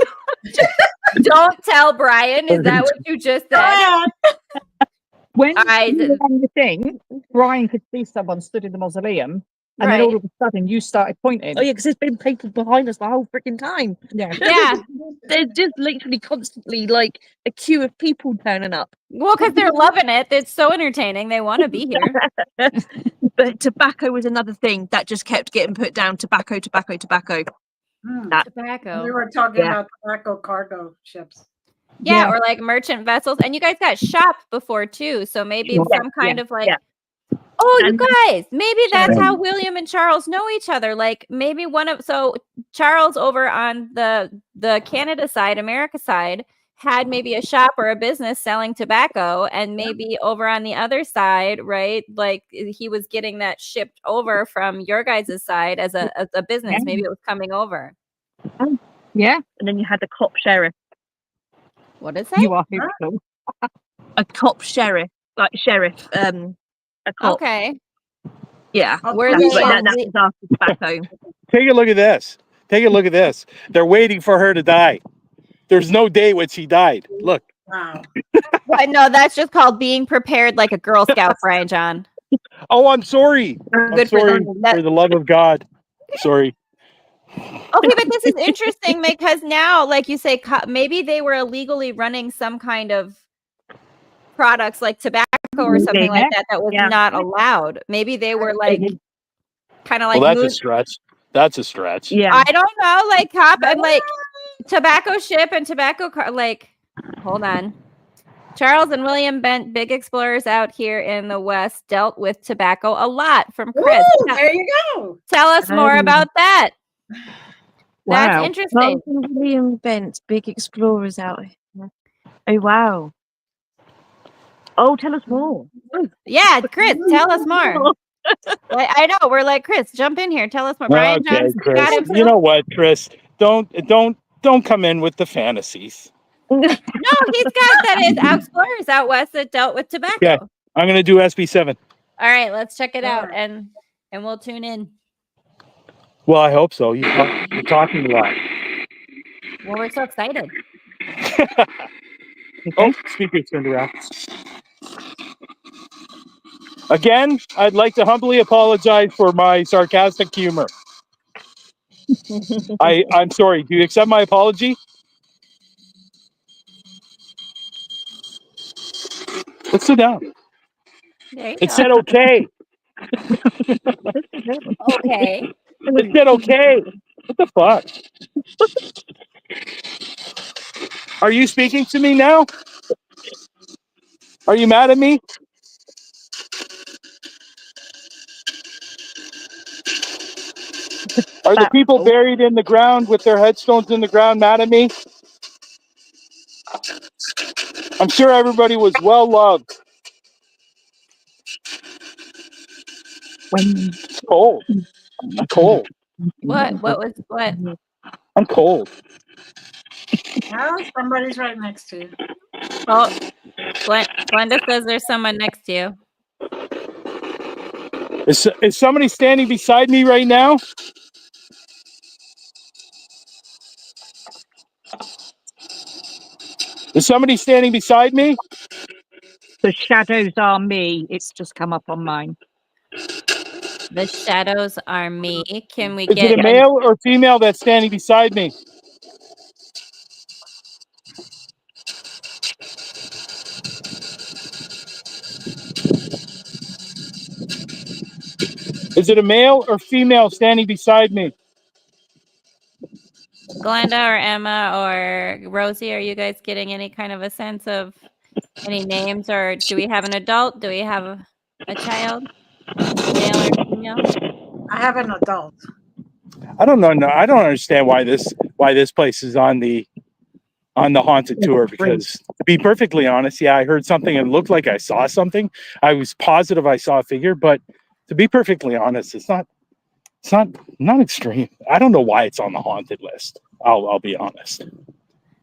Don't tell Brian. Is that what you just said? When I you did- were on the thing, Brian could see someone stood in the mausoleum, and then all of a sudden you started pointing. Oh yeah, because there's been people behind us the whole freaking time. Yeah. Yeah. There's just literally constantly like a queue of people turning up. Well, because they're loving it. It's so entertaining. They want to be here. But tobacco was another thing that just kept getting put down. Tobacco. That- Tobacco. We were talking Yeah. about tobacco cargo ships. Yeah, or like merchant vessels. And you guys got shop before too. So maybe Yeah, some kind of like, yeah. oh, you And- guys, maybe that's Yeah. how William and Charles know each other. Like maybe so Charles over on the Canada side, America side, had maybe a shop or a business selling tobacco, and maybe over on the other side, right? Like he was getting that shipped over from your guys' side as a business. Yeah. Maybe it was coming over. Yeah, And then you had the cop sheriff. What is that? you are hopeful. A cop sheriff. Like sheriff. A cop. Okay. Yeah. Where That's, they that was after tobacco. Take a look at this. Take a look at this. They're waiting for her to die. There's no date when she died. Look. Wow. Well, no, that's just called being prepared like a Girl Scout, Brian John. Oh, I'm sorry. I'm Good for sorry them. That- for the love of God. Sorry. Okay, but this is interesting because now, like you say, maybe they were illegally running some kind of products like tobacco or something like that was Yeah. not allowed. Maybe they were like kind of like Well, that's a stretch. That's a stretch. Yeah. I don't know, like cop and like tobacco ship and tobacco like hold on. Charles and William Bent, big explorers out here in the West, dealt with tobacco a lot. From Chris. Woo, there you go. Tell us more about that. That's Wow. interesting. William Bent, big explorers out here. Oh wow. Oh, tell us more. Yeah, Chris, tell us more. I know we're like Chris, jump in here. Tell us more. Brian Okay, Johnson Chris. got himself. You know what, Chris? Don't come in with the fantasies. No, he's got that is explorers out west that dealt with tobacco. Yeah. I'm gonna do SB7. All right, let's check it out Yeah. and we'll tune in. Well, I hope so. You're talking a lot. Well, we're so excited. Oh, speaker's turned around. Again, I'd like to humbly apologize for my sarcastic humor. I'm sorry. Do you accept my apology? Let's sit down. There you It go. said okay. Okay. It said okay. What the fuck? Are you speaking to me now? Are you mad at me? Are the people buried in the ground with their headstones in the ground mad at me? I'm sure everybody was well loved. It's cold. I'm cold. What I'm cold. Well, somebody's right next to you. Oh, Glenda says there's someone next to you. Is somebody standing beside me right now? Is somebody standing beside me? The shadows are me. It's just come up on mine. The shadows are me. Can we Is get it a male or female that's standing beside me? Is it a male or female standing beside me? Glenda or Emma or Rosie, are you guys getting any kind of a sense of any names, or do we have an adult? Do we have a child, male or female? I have an adult. I don't know. No, I don't understand why this place is on the haunted tour, because to be perfectly honest, yeah, I heard something and it looked like I saw something. I was positive I saw a figure, but to be perfectly honest, it's not extreme. I don't know why it's on the haunted list. I'll be honest.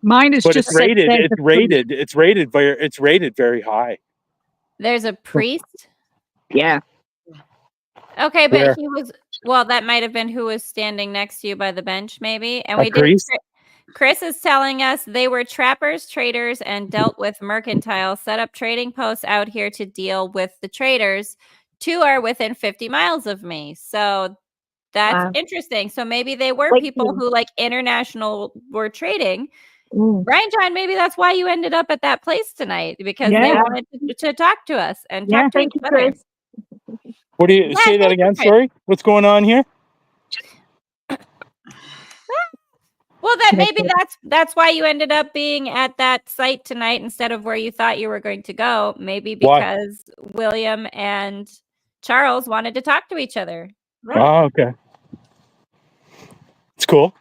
Mine is But just it's rated. said It's rated very high. There's a priest. Yeah. Okay, but Where? he was, well, that might have been who was standing next to you by the bench, maybe. And A we did. priest? Chris is telling us they were trappers, traders, and dealt with mercantile, set up trading posts out here to deal with the traders. 2 are within 50 miles of me. So that's Wow. interesting. So maybe they were Wait, people who like international were trading. Mm. Brian John, maybe that's why you ended up at that place tonight, because they Yeah. wanted to talk to us and Yeah, talk to Thank each you, other. Chris. What do you Yeah, say that thank you, again? Chris. Sorry, what's going on here? Well, then maybe that's why you ended up being at that site tonight instead of where you thought you were going to go. Maybe Why? because William and Charles wanted to talk to each other. Right. Oh, okay. It's cool.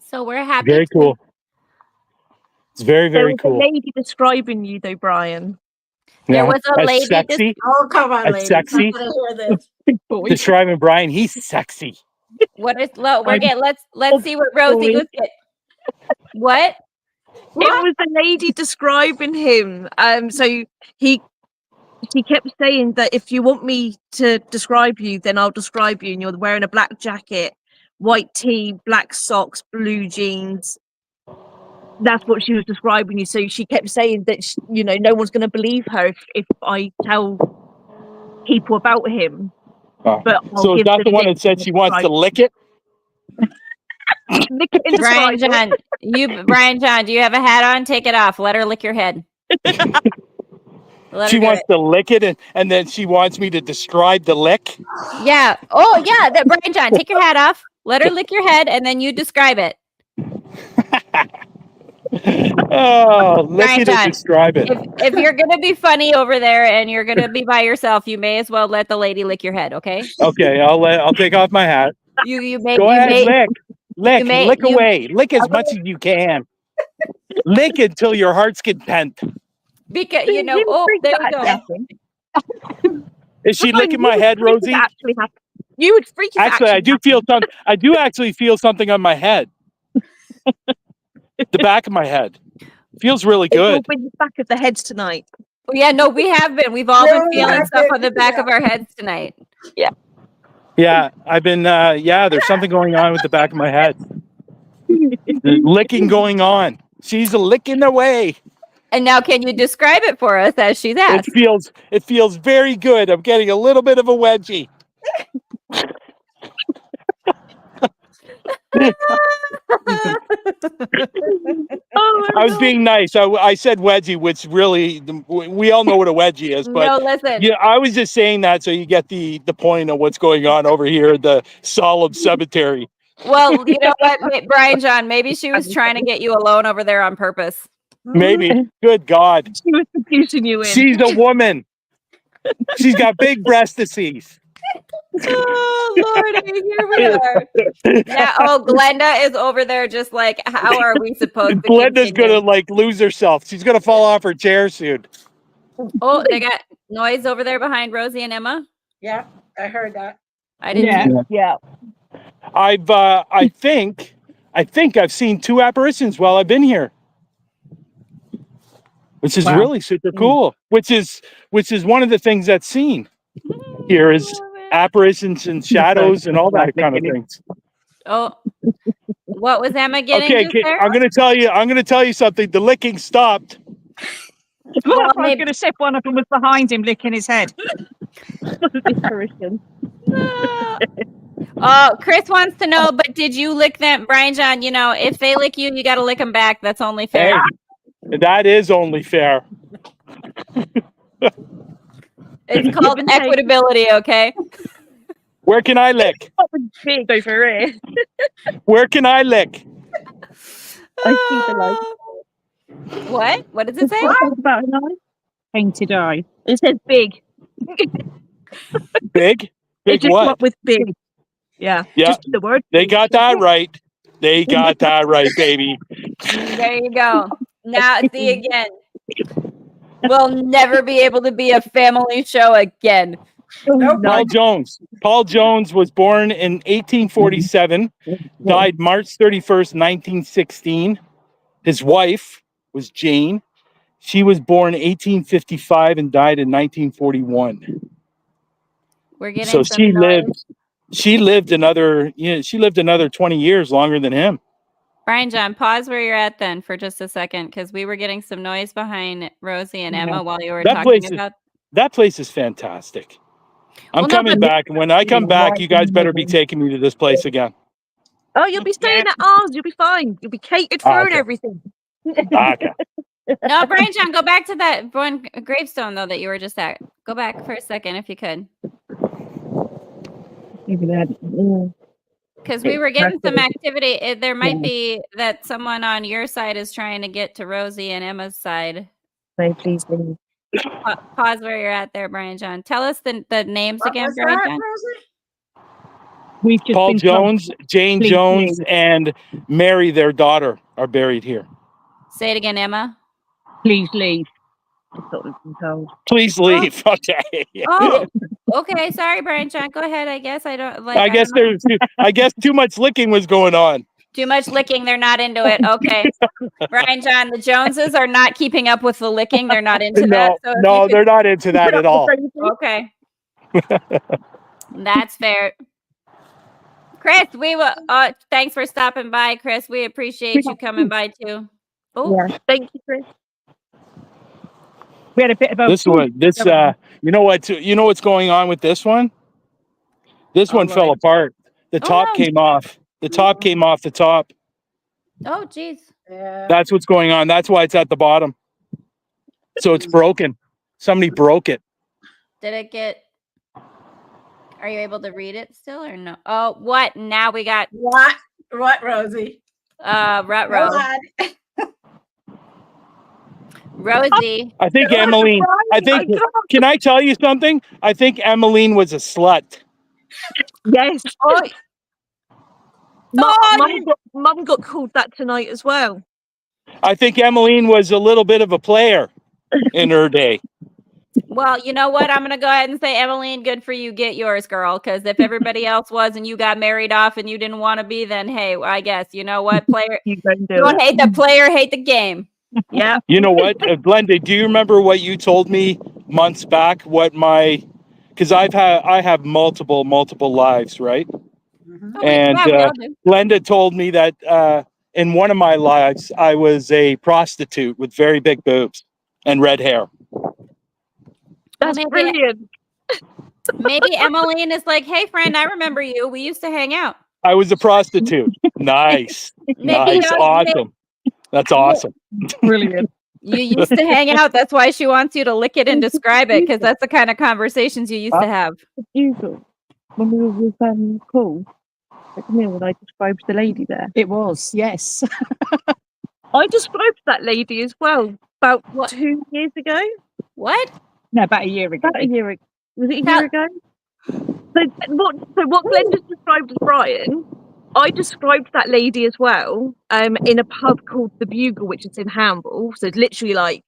So we're happy. Very cool. It's very, There very was cool. a lady describing you, though, Brian. There Yeah. was a As lady sexy. Oh, come on, That's ladies. sexy. I want to hear this. Describing Brian, he's sexy. What is low? We're I'm- getting let's see what Rosie sorry. was get. What? It was a lady describing him. So he kept saying that if you want me to describe you, then I'll describe you. And you're wearing a black jacket, white tee, black socks, blue jeans. That's what she was describing you. So she kept saying that no one's going to believe her if I tell people about him. But I'll So is give that the one link that said to she wants to describe- lick it? Lick it and Brian describe it. John, Brian John, do you have a hat on? Take it off. Let her lick your head. Let She her do wants it. to lick it, and then she wants me to describe the lick. Yeah. Oh, yeah. That Brian John, take your hat off. Let her lick your head, and then you describe it. Oh, lick Brian it and John, describe it. If you're gonna be funny over there and you're gonna be by yourself, you may as well let the lady lick your head. Okay. Okay, I'll take off my hat. You may. Go you ahead, may. lick may- you- away, lick as much as you can. Lick until your heart's content. Because Didn't Oh, think there that we had go. happened. Is she Brian, licking you my would head, freak if Rosie? that actually happened. You would freak if Actually, I do feel something. I do actually feel something on my head. The back of my head feels really It's all good. been the back of the heads tonight. Yeah, no, we have been. We've all Yeah, been we feeling have stuff been, on the back yeah. of our heads tonight. Yeah, I've been. Yeah, there's something going on with the back of my head. There's licking going on. She's licking away. And now, can you describe it for us as she's asked? It feels very good. I'm getting a little bit of a wedgie. I was being nice. I said wedgie, which really we all know what a wedgie is. But No, listen. yeah, I was just saying that so you get the point of what's going on over here at the solemn cemetery. Well, you know what, Brian John, maybe she was trying to get you alone over there on purpose. Maybe. Good God. She was confusing you in. She's a woman. She's got big breastises. Oh, Lordy, here we are. Yeah, oh, Glenda is over there just like, how are we supposed to Glenda's continue? gonna lose herself. She's gonna fall off her chair soon. Oh, they got noise over there behind Rosie and Emma. Yeah, I heard that. I didn't. Yeah. I think I've seen 2 apparitions while I've been here. Which is Wow. really super cool. Which is one of the things that's seen here is apparitions and shadows and all that kind of things. Oh, what was Emma getting Okay, just there? I'm gonna tell you something. The licking stopped. Well, I was maybe- going to say one of them was behind him licking his head. Oh, Chris wants to know, but did you lick them, Brian John? You know, if they lick you, you got to lick them back. That's only fair. Hey, that is only fair. It's called equitability, okay? Where can I lick? Big over here. Where can I lick? I see the light. What? What does it say? What about an eye? Painted eye. It says big. Big? It Big just what? up with big. Yeah. Yeah, Just the word. they got that right. They got that right, baby. There you go. Now, see again. We'll never be able to be a family show again. Nope. Paul Jones. Paul Jones was born in 1847, died March 31st, 1916. His wife was Jane. She was born 1855 and died in 1941. We're getting So some noise. she lived another 20 years longer than him. Brian John, pause where you're at then for just a second, because we were getting some noise behind Rosie and Emma while you were That talking place about. That place is fantastic. I'm Well, no, coming but- back. When I come back, you guys better be taking me to this place again. Oh, you'll be staying at ours. You'll be fine. You'll be catered for and Okay. everything. Okay. No, Brian John, go back to that one gravestone though that you were just at. Go back for a second if you could, because we were getting some activity. There might be that someone on your side is trying to get to Rosie and Emma's side. So please leave. Pause where you're at there, Brian John. Tell us the names What again, was Brian that, John. Rosie? We've just Paul been told- Jones, Jane Please Jones, leave. and Mary, their daughter, are buried here. Say it again, Emma. Please leave. That's what we've been told. Please leave. Okay. Oh, okay. Sorry, Brian John. Go ahead. I guess I don't like. I guess I guess too much licking was going on. Too much licking. They're not into it. Okay. Brian John, the Joneses are not keeping up with the licking. They're not into that. So if No, you they're not into that at all. okay. That's fair. Chris, we will. Thanks for stopping by, Chris. We appreciate you coming by too. Oh, Yeah. Thank you, Chris. We had a bit of a You know what's going on with this one? This one fell apart. The top no. came off. The top came off the top. oh, geez. Yeah. That's what's going on. That's why it's at the bottom. So it's broken. Somebody broke it. Did it get? Are you able to read it still or no? Oh, what? Now we got What, Rosie? Rut Go Row. on. Rosie. I think Emmeline. Can I tell you something? I think Emmeline was a slut. Yes. Oh, Mum got called that tonight as well. I think Emmeline was a little bit of a player in her day. well, you know what? I'm going to go ahead and say, Emmeline, good for you. Get yours, girl. Because if everybody else was and you got married off and you didn't want to be, then hey, I guess, you know what? Player, You don't do don't it. hate the player, hate the game. Yeah. You know what, Glenda? Do you remember what you told me months back? Because I have multiple lives, right? Mhm. Oh, And yeah, we all do. Glenda told me that in one of my lives, I was a prostitute with very big boobs and red hair. That's maybe- brilliant. Maybe Emmeline is like, hey, friend, I remember you. We used to hang out. I was a prostitute. Nice. Maybe Nice. Awesome. That's awesome. brilliant. You used to hang out. That's why she wants you to lick it and describe it, because that's the kind of conversations you used to have. Usual. When we were with Paul at the meal, when I described the lady there. It was, yes. I described that lady as well about What? 2 years ago. What? No, about a year ago. About a year ago. Was it a Tell- year ago? So what Glenn just described as Brian, I described that lady as well in a pub called The Bugle, which is in Hamble. So it's literally like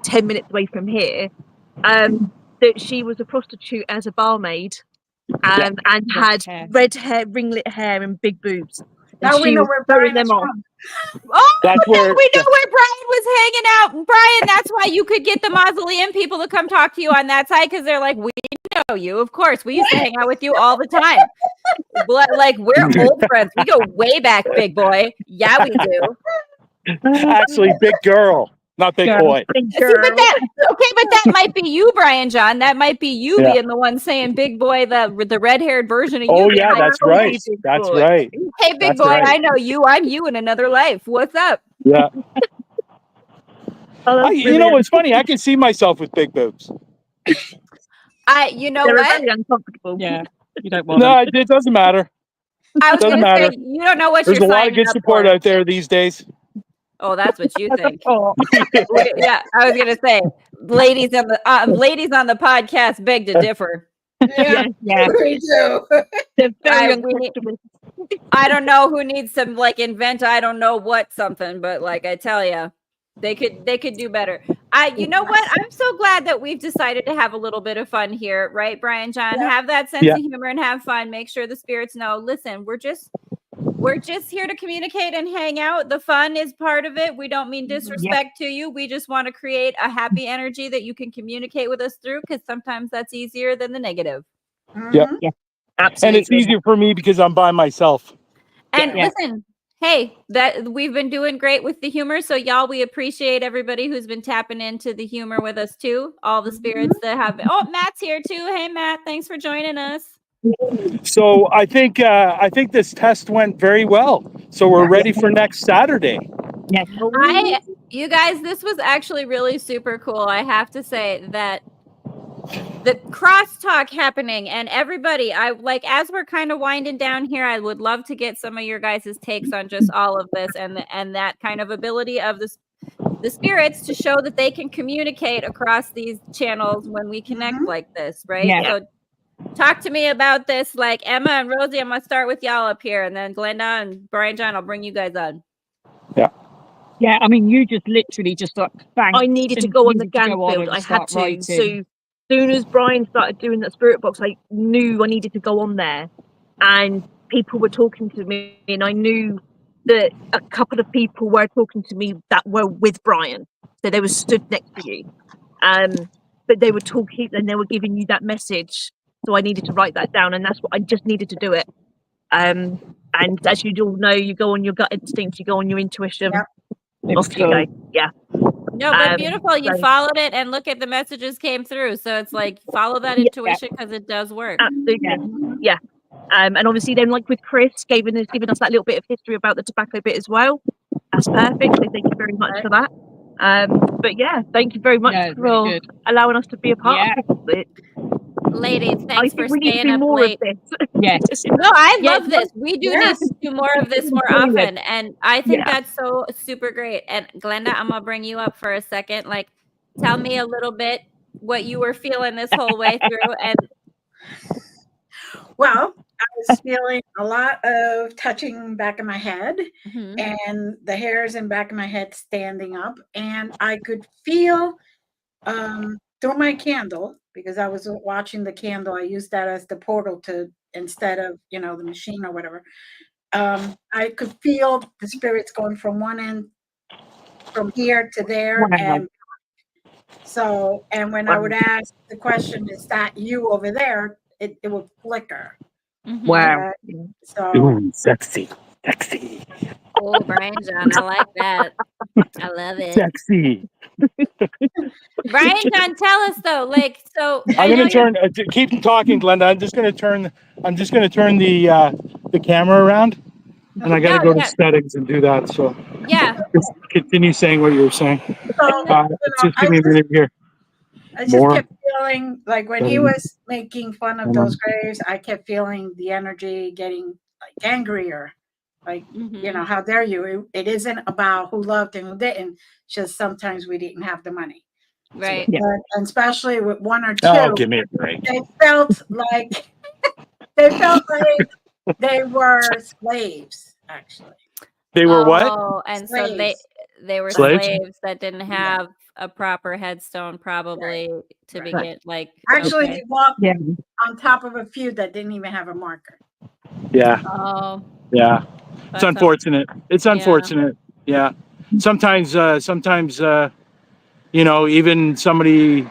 10 minutes away from here. That she was a prostitute as a barmaid and had hair. red hair, ringlet hair and big boobs. And Now we she know was where throwing Brian is them off. from. Oh, That's yeah, where we know where Brian was hanging out. Brian, that's why you could get the mausoleum people to come talk to you on that side, because they're like, we know you. Of course, we used to hang out with you all the time. Like, we're old friends. We go way back, big boy. Yeah, we do. actually big girl, not big Girl. boy. Big See, but girl. that might be you, Brian John. That might be you Yeah. being the one saying big boy, the red-haired version of you. Oh being yeah, like, that's "Oh, right. big That's boy." right. hey, big That's boy, right. I know you. I'm you in another life. What's up? Yeah. Oh, that's You know, brilliant. it's funny. I can see myself with big boobs. You know They're what? very uncomfortable. Yeah, you don't want No, them. it doesn't matter. I was Doesn't going to matter. say, you don't know what There's you're a lot of signing good up support for. out there these days. Oh, that's what you think. Oh, Yeah, I was going to say, ladies on the podcast beg to differ. Yeah, yeah. we do. They're very we need- uncomfortable. I don't know who needs to like invent I don't know what something, but like I tell you, they could do better. You know what? I'm so glad that we've decided to have a little bit of fun here, right, Brian John? Yeah. Have that sense Yeah. of humor and have fun. Make sure the spirits know. Listen, we're just here to communicate and hang out. The fun is part of it. We don't mean disrespect to you. We just want to create a happy energy that you can communicate with us through, because sometimes that's easier than the negative. Yeah. Mhm. Absolutely. And it's easier for me because I'm by myself. And Yeah. listen, hey, that we've been doing great with the humor. So y'all, we appreciate everybody who's been tapping into the humor with us too. All the spirits that have been. Oh, Matt's here too. Hey, Matt, thanks for joining us. So I think this test went very well. So we're ready for next Saturday. Yes. You guys, this was actually really super cool. I have to say that the crosstalk happening and everybody, I like, as we're kind of winding down here, I would love to get some of your guys' takes on just all of this and that kind of ability of the spirits to show that they can communicate across these channels when we connect like this, right? Yeah. So talk to me about this. Like Emma and Rosie, I'm gonna start with y'all up here, and then Glenda and Brian John, I'll bring you guys on. Yeah, I mean, you just literally just like bang. I needed to and go on the needed to gang go on field. and I had start to. writing. So soon as Brian started doing that spirit box, I knew I needed to go on there. And people were talking to me, and I knew that a couple of people were talking to me that were with Brian. So they were stood next to you. But they were talking and they were giving you that message. So I needed to write that down, and that's what I just needed to do it. And as you all know, you go on your gut instinct, you go on your intuition. Yep. It was Off you go. Yeah. No, but beautiful. You so- followed it, and look at the messages came through. So it's like follow that intuition because it does work. Absolutely. Yeah. And obviously then like with Chris giving us that little bit of history about the tobacco bit as well. That's perfect. So thank you very much for that. But yeah, thank you very much Yeah, for really good. allowing us to be a part of it. Ladies, I thanks for think we need to staying do up more late. of this. Yes. No, I Yeah, love this. We do yes. need to do more of this more Brilliant. often. And I think Yeah. that's so super great. And Glenda, I'm gonna bring you up for a second. Like, tell me a little bit what you were feeling this whole way through. And Well, I was feeling a lot of touching back of my head and the hairs in back of my head standing up. And I could feel through my candle, because I was watching the candle. I used that as the portal to, instead of, the machine or whatever. I could feel the spirits going from one end, from here to there. Wow. And so, and when I would ask the question, is that you over there? It would flicker. Wow. So Ooh, sexy. Oh, Brian John, I like that. I love it. Sexy. Brian John, tell us though, like, so I'm know gonna turn. Keep talking, Glenda. I'm just gonna turn the camera around, and I gotta No, go to yeah. settings and do that. So Yeah. just continue saying what you were saying. Just give me a minute here. I just More. kept feeling like when he was making fun of those graves, I kept feeling the energy getting like angrier. Like, how dare you? It isn't about who loved and who didn't. Just sometimes we didn't have the money. Right. Yeah. And especially with one or two, Oh, give me a break. they felt like they were slaves, actually. They were what? Oh, and so Slaves. they were Slaves? slaves that didn't have a proper headstone, probably to Right. begin. Like, Actually, okay. they walked Yeah. on top of a few that didn't even have a marker. Yeah. Oh, Yeah. It's unfortunate. It's Yeah. unfortunate. Yeah. Sometimes, you know, even somebody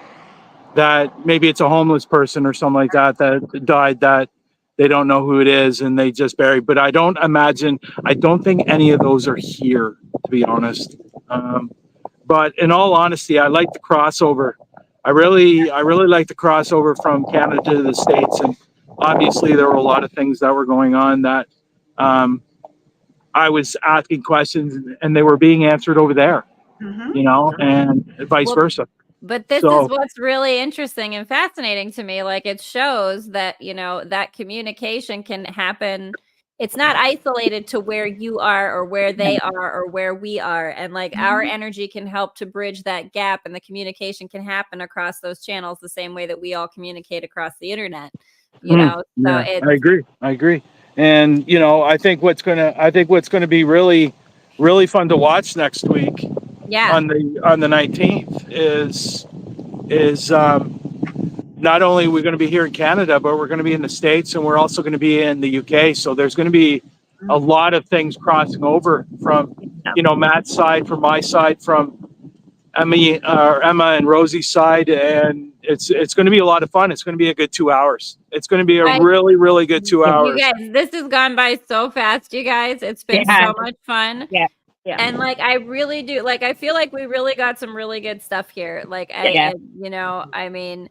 that maybe it's a homeless person or something like that that died, that they don't know who it is and they just bury. But I don't think any of those are here, to be honest. But in all honesty, I like the crossover. I really like the crossover from Canada to the States. And obviously there were a lot of things that were going on that I was asking questions and they were being answered over there, you know, and vice versa. But this is what's really interesting and fascinating to me. Like, it shows that, you know, that communication can happen. It's not isolated to where you are or where they are or where we are. And like our energy can help to bridge that gap, and the communication can happen across those channels the same way that we all communicate across the internet, you know? So I agree. And, you know, I think what's going to be really, really fun to watch next week on the 19th is not only we're going to be here in Canada, but we're going to be in the States, and we're also going to be in the UK. So there's going to be a lot of things crossing over from, you know, Matt's side, from my side, from Emma and Rosie's side, and it's going to be a lot of fun. It's going to be a good 2 hours. It's going to be a really, really good 2 hours. You guys, this has gone by so fast, you guys. It's been so much fun. Yeah. And like, I really do, like, I feel like we really got some really good stuff here. Like, you know, I mean,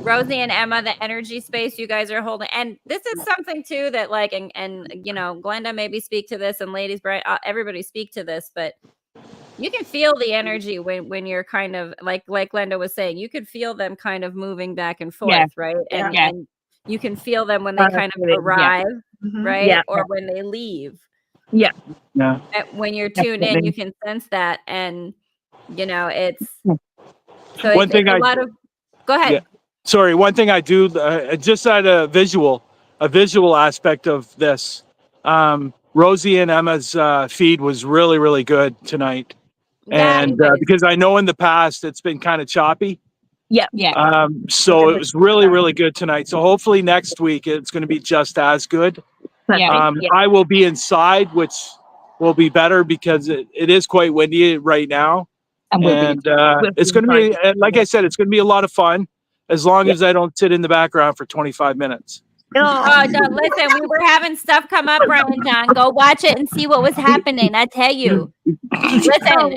Rosie and Emma, the energy space you guys are holding. And this is something too that like, and you know, Glenda maybe speak to this, and ladies, everybody speak to this, but you can feel the energy when you're kind of like Glenda was saying, you could feel them kind of moving back and forth, right? And you can feel them when they kind of arrive, right? Or when they leave. When you're tuned in, you can sense that. And, you know, it's so one thing a lot of, go ahead. Yeah. Sorry, one thing I do, just at a visual aspect of this, Rosie and Emma's feed was really, really good tonight. And because I know in the past it's been kind of choppy. So it was really, really good tonight. So hopefully next week it's going to be just as good. I will be inside, which will be better because it is quite windy right now. And it's going to be, like I said, it's going to be a lot of fun as long as I don't sit in the background for 25 minutes. Oh, no, listen, we were having stuff come up, Brian John. Go watch it and see what was happening. I tell you. Listen,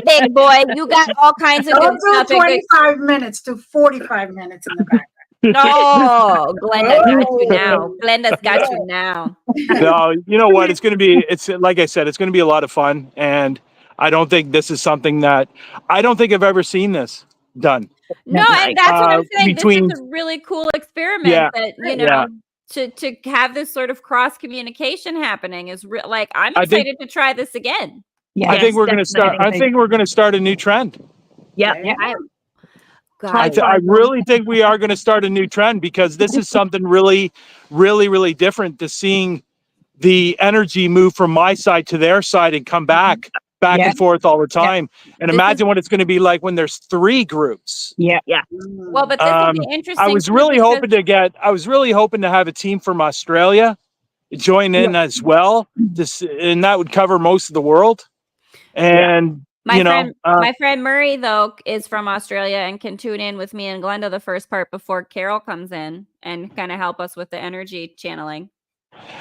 big boy, you got all kinds of good stuff. 25 minutes to 45 minutes in the background. No, Glenda got you now. Glenda's got you now. No, you know what? It's like I said, it's going to be a lot of fun. And I don't think this is something that I don't think I've ever seen this done. No, and that's what I'm saying. This is a really cool experiment that, you know, to have this sort of cross communication happening is like, I'm excited to try this again. I think we're going to start a new trend. I really think we are going to start a new trend, because this is something really, really, really different, to seeing the energy move from my side to their side and come back and forth all the time. And imagine what it's going to be like when there's 3 groups. Well, but this will be interesting. I was really hoping to have a team from Australia join in as well. And that would cover most of the world. And my friend Murray, though, is from Australia and can tune in with me and Glenda the first part before Carol comes in and kind of help us with the energy channeling.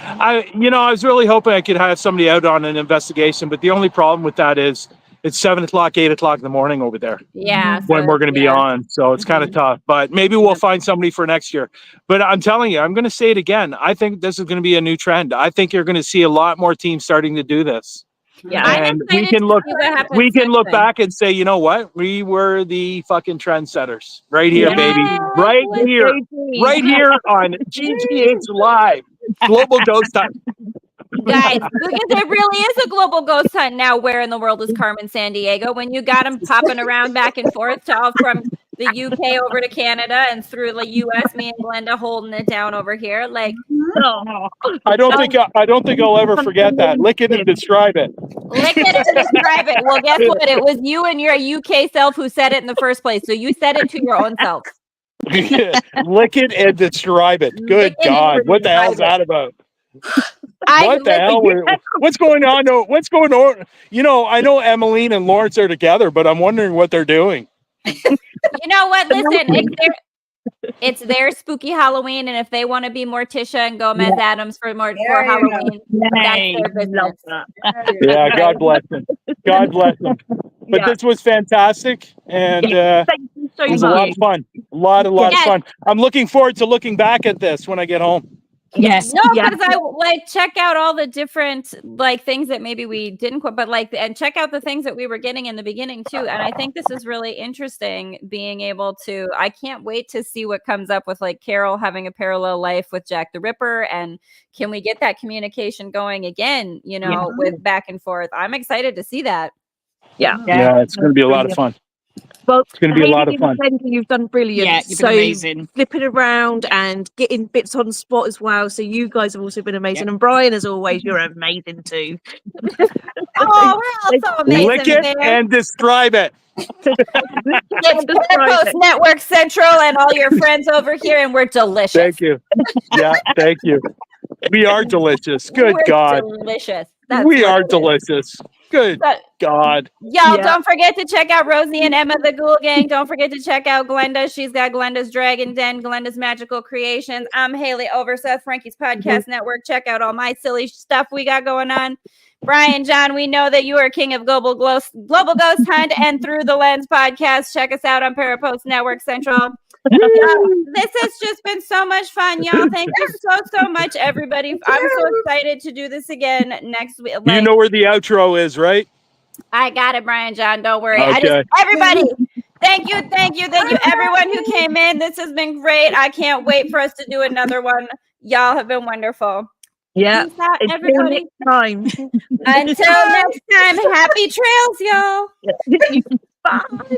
I was really hoping I could have somebody out on an investigation, but the only problem with that is it's 7 o'clock, 8 o'clock in the morning over there. When we're going to be on. So it's kind of tough, but maybe we'll find somebody for next year. But I'm telling you, I'm going to say it again. I think this is going to be a new trend. I think you're going to see a lot more teams starting to do this. And we can look back and say, you know what? We were the fucking trendsetters right here, baby. Right here on GGH Live. Global Ghost Hunt. Guys, because there really is a global ghost hunt now. Where in the world is Carmen Sandiego? When you got them popping around back and forth from the UK over to Canada and through the US, me and Glenda holding it down over here. Like, I don't think I'll ever forget that. Lick it and describe it. Lick it and describe it. Well, guess what? It was you and your UK self who said it in the first place. So you said it to your own self. Lick it and describe it. Good God. What the hell is that about? What the hell? What's going on? What's going on? You know, I know Emmeline and Lawrence are together, but I'm wondering what they're doing. You know what? Listen, it's their spooky Halloween, and if they want to be Morticia and Gomez Adams for Halloween, that's their business. Yeah, God bless them. God bless them. But this was fantastic, and Thank you so it was a lot of fun. A lot of fun. I'm looking forward to looking back at this when I get home. Yes. No, because I like check out all the different like things that maybe we didn't quit, but like, and check out the things that we were getting in the beginning too. And I think this is really interesting being able to, I can't wait to see what comes up with like Carol having a parallel life with Jack the Ripper. And can we get that communication going again, you know, with back and forth? I'm excited to see that. Yeah, it's going to be a lot of fun. Well, it's going to be a lot of fun. You've done brilliant. Yeah, you've been amazing. Flipping around and getting bits on spot as well. So you guys have also been amazing. And Brian, as always, you're amazing too. Oh, we're all so amazing. Lick it and describe it. It's Parapost Network Central and all your friends over here, and we're delicious. Thank you. Yeah, thank you. We are delicious. Good God. Delicious. We are delicious. Good God. Y'all, don't forget to check out Rosie and Emma, the Ghoul Gang. Don't forget to check out Glenda. She's got Glenda's Dragon Den, Glenda's Magical Creations. I'm Haleigh Overseth, Frankie's Podcast Network. Check out all my silly stuff we got going on. Brian, John, we know that you are king of Global Ghost Hunt and Through the Lens podcast. Check us out on Parapost Network Central. This has just been so much fun, y'all. Thank you so much, everybody. I'm so excited to do this again next week. You know where the outro is, right? I got it, Brian, John. Don't worry. Okay. Everybody, thank you, everyone who came in. This has been great. I can't wait for us to do another one. Y'all have been wonderful. Yeah. Peace out, everybody. Next time. Until next time, happy trails, y'all. Bye.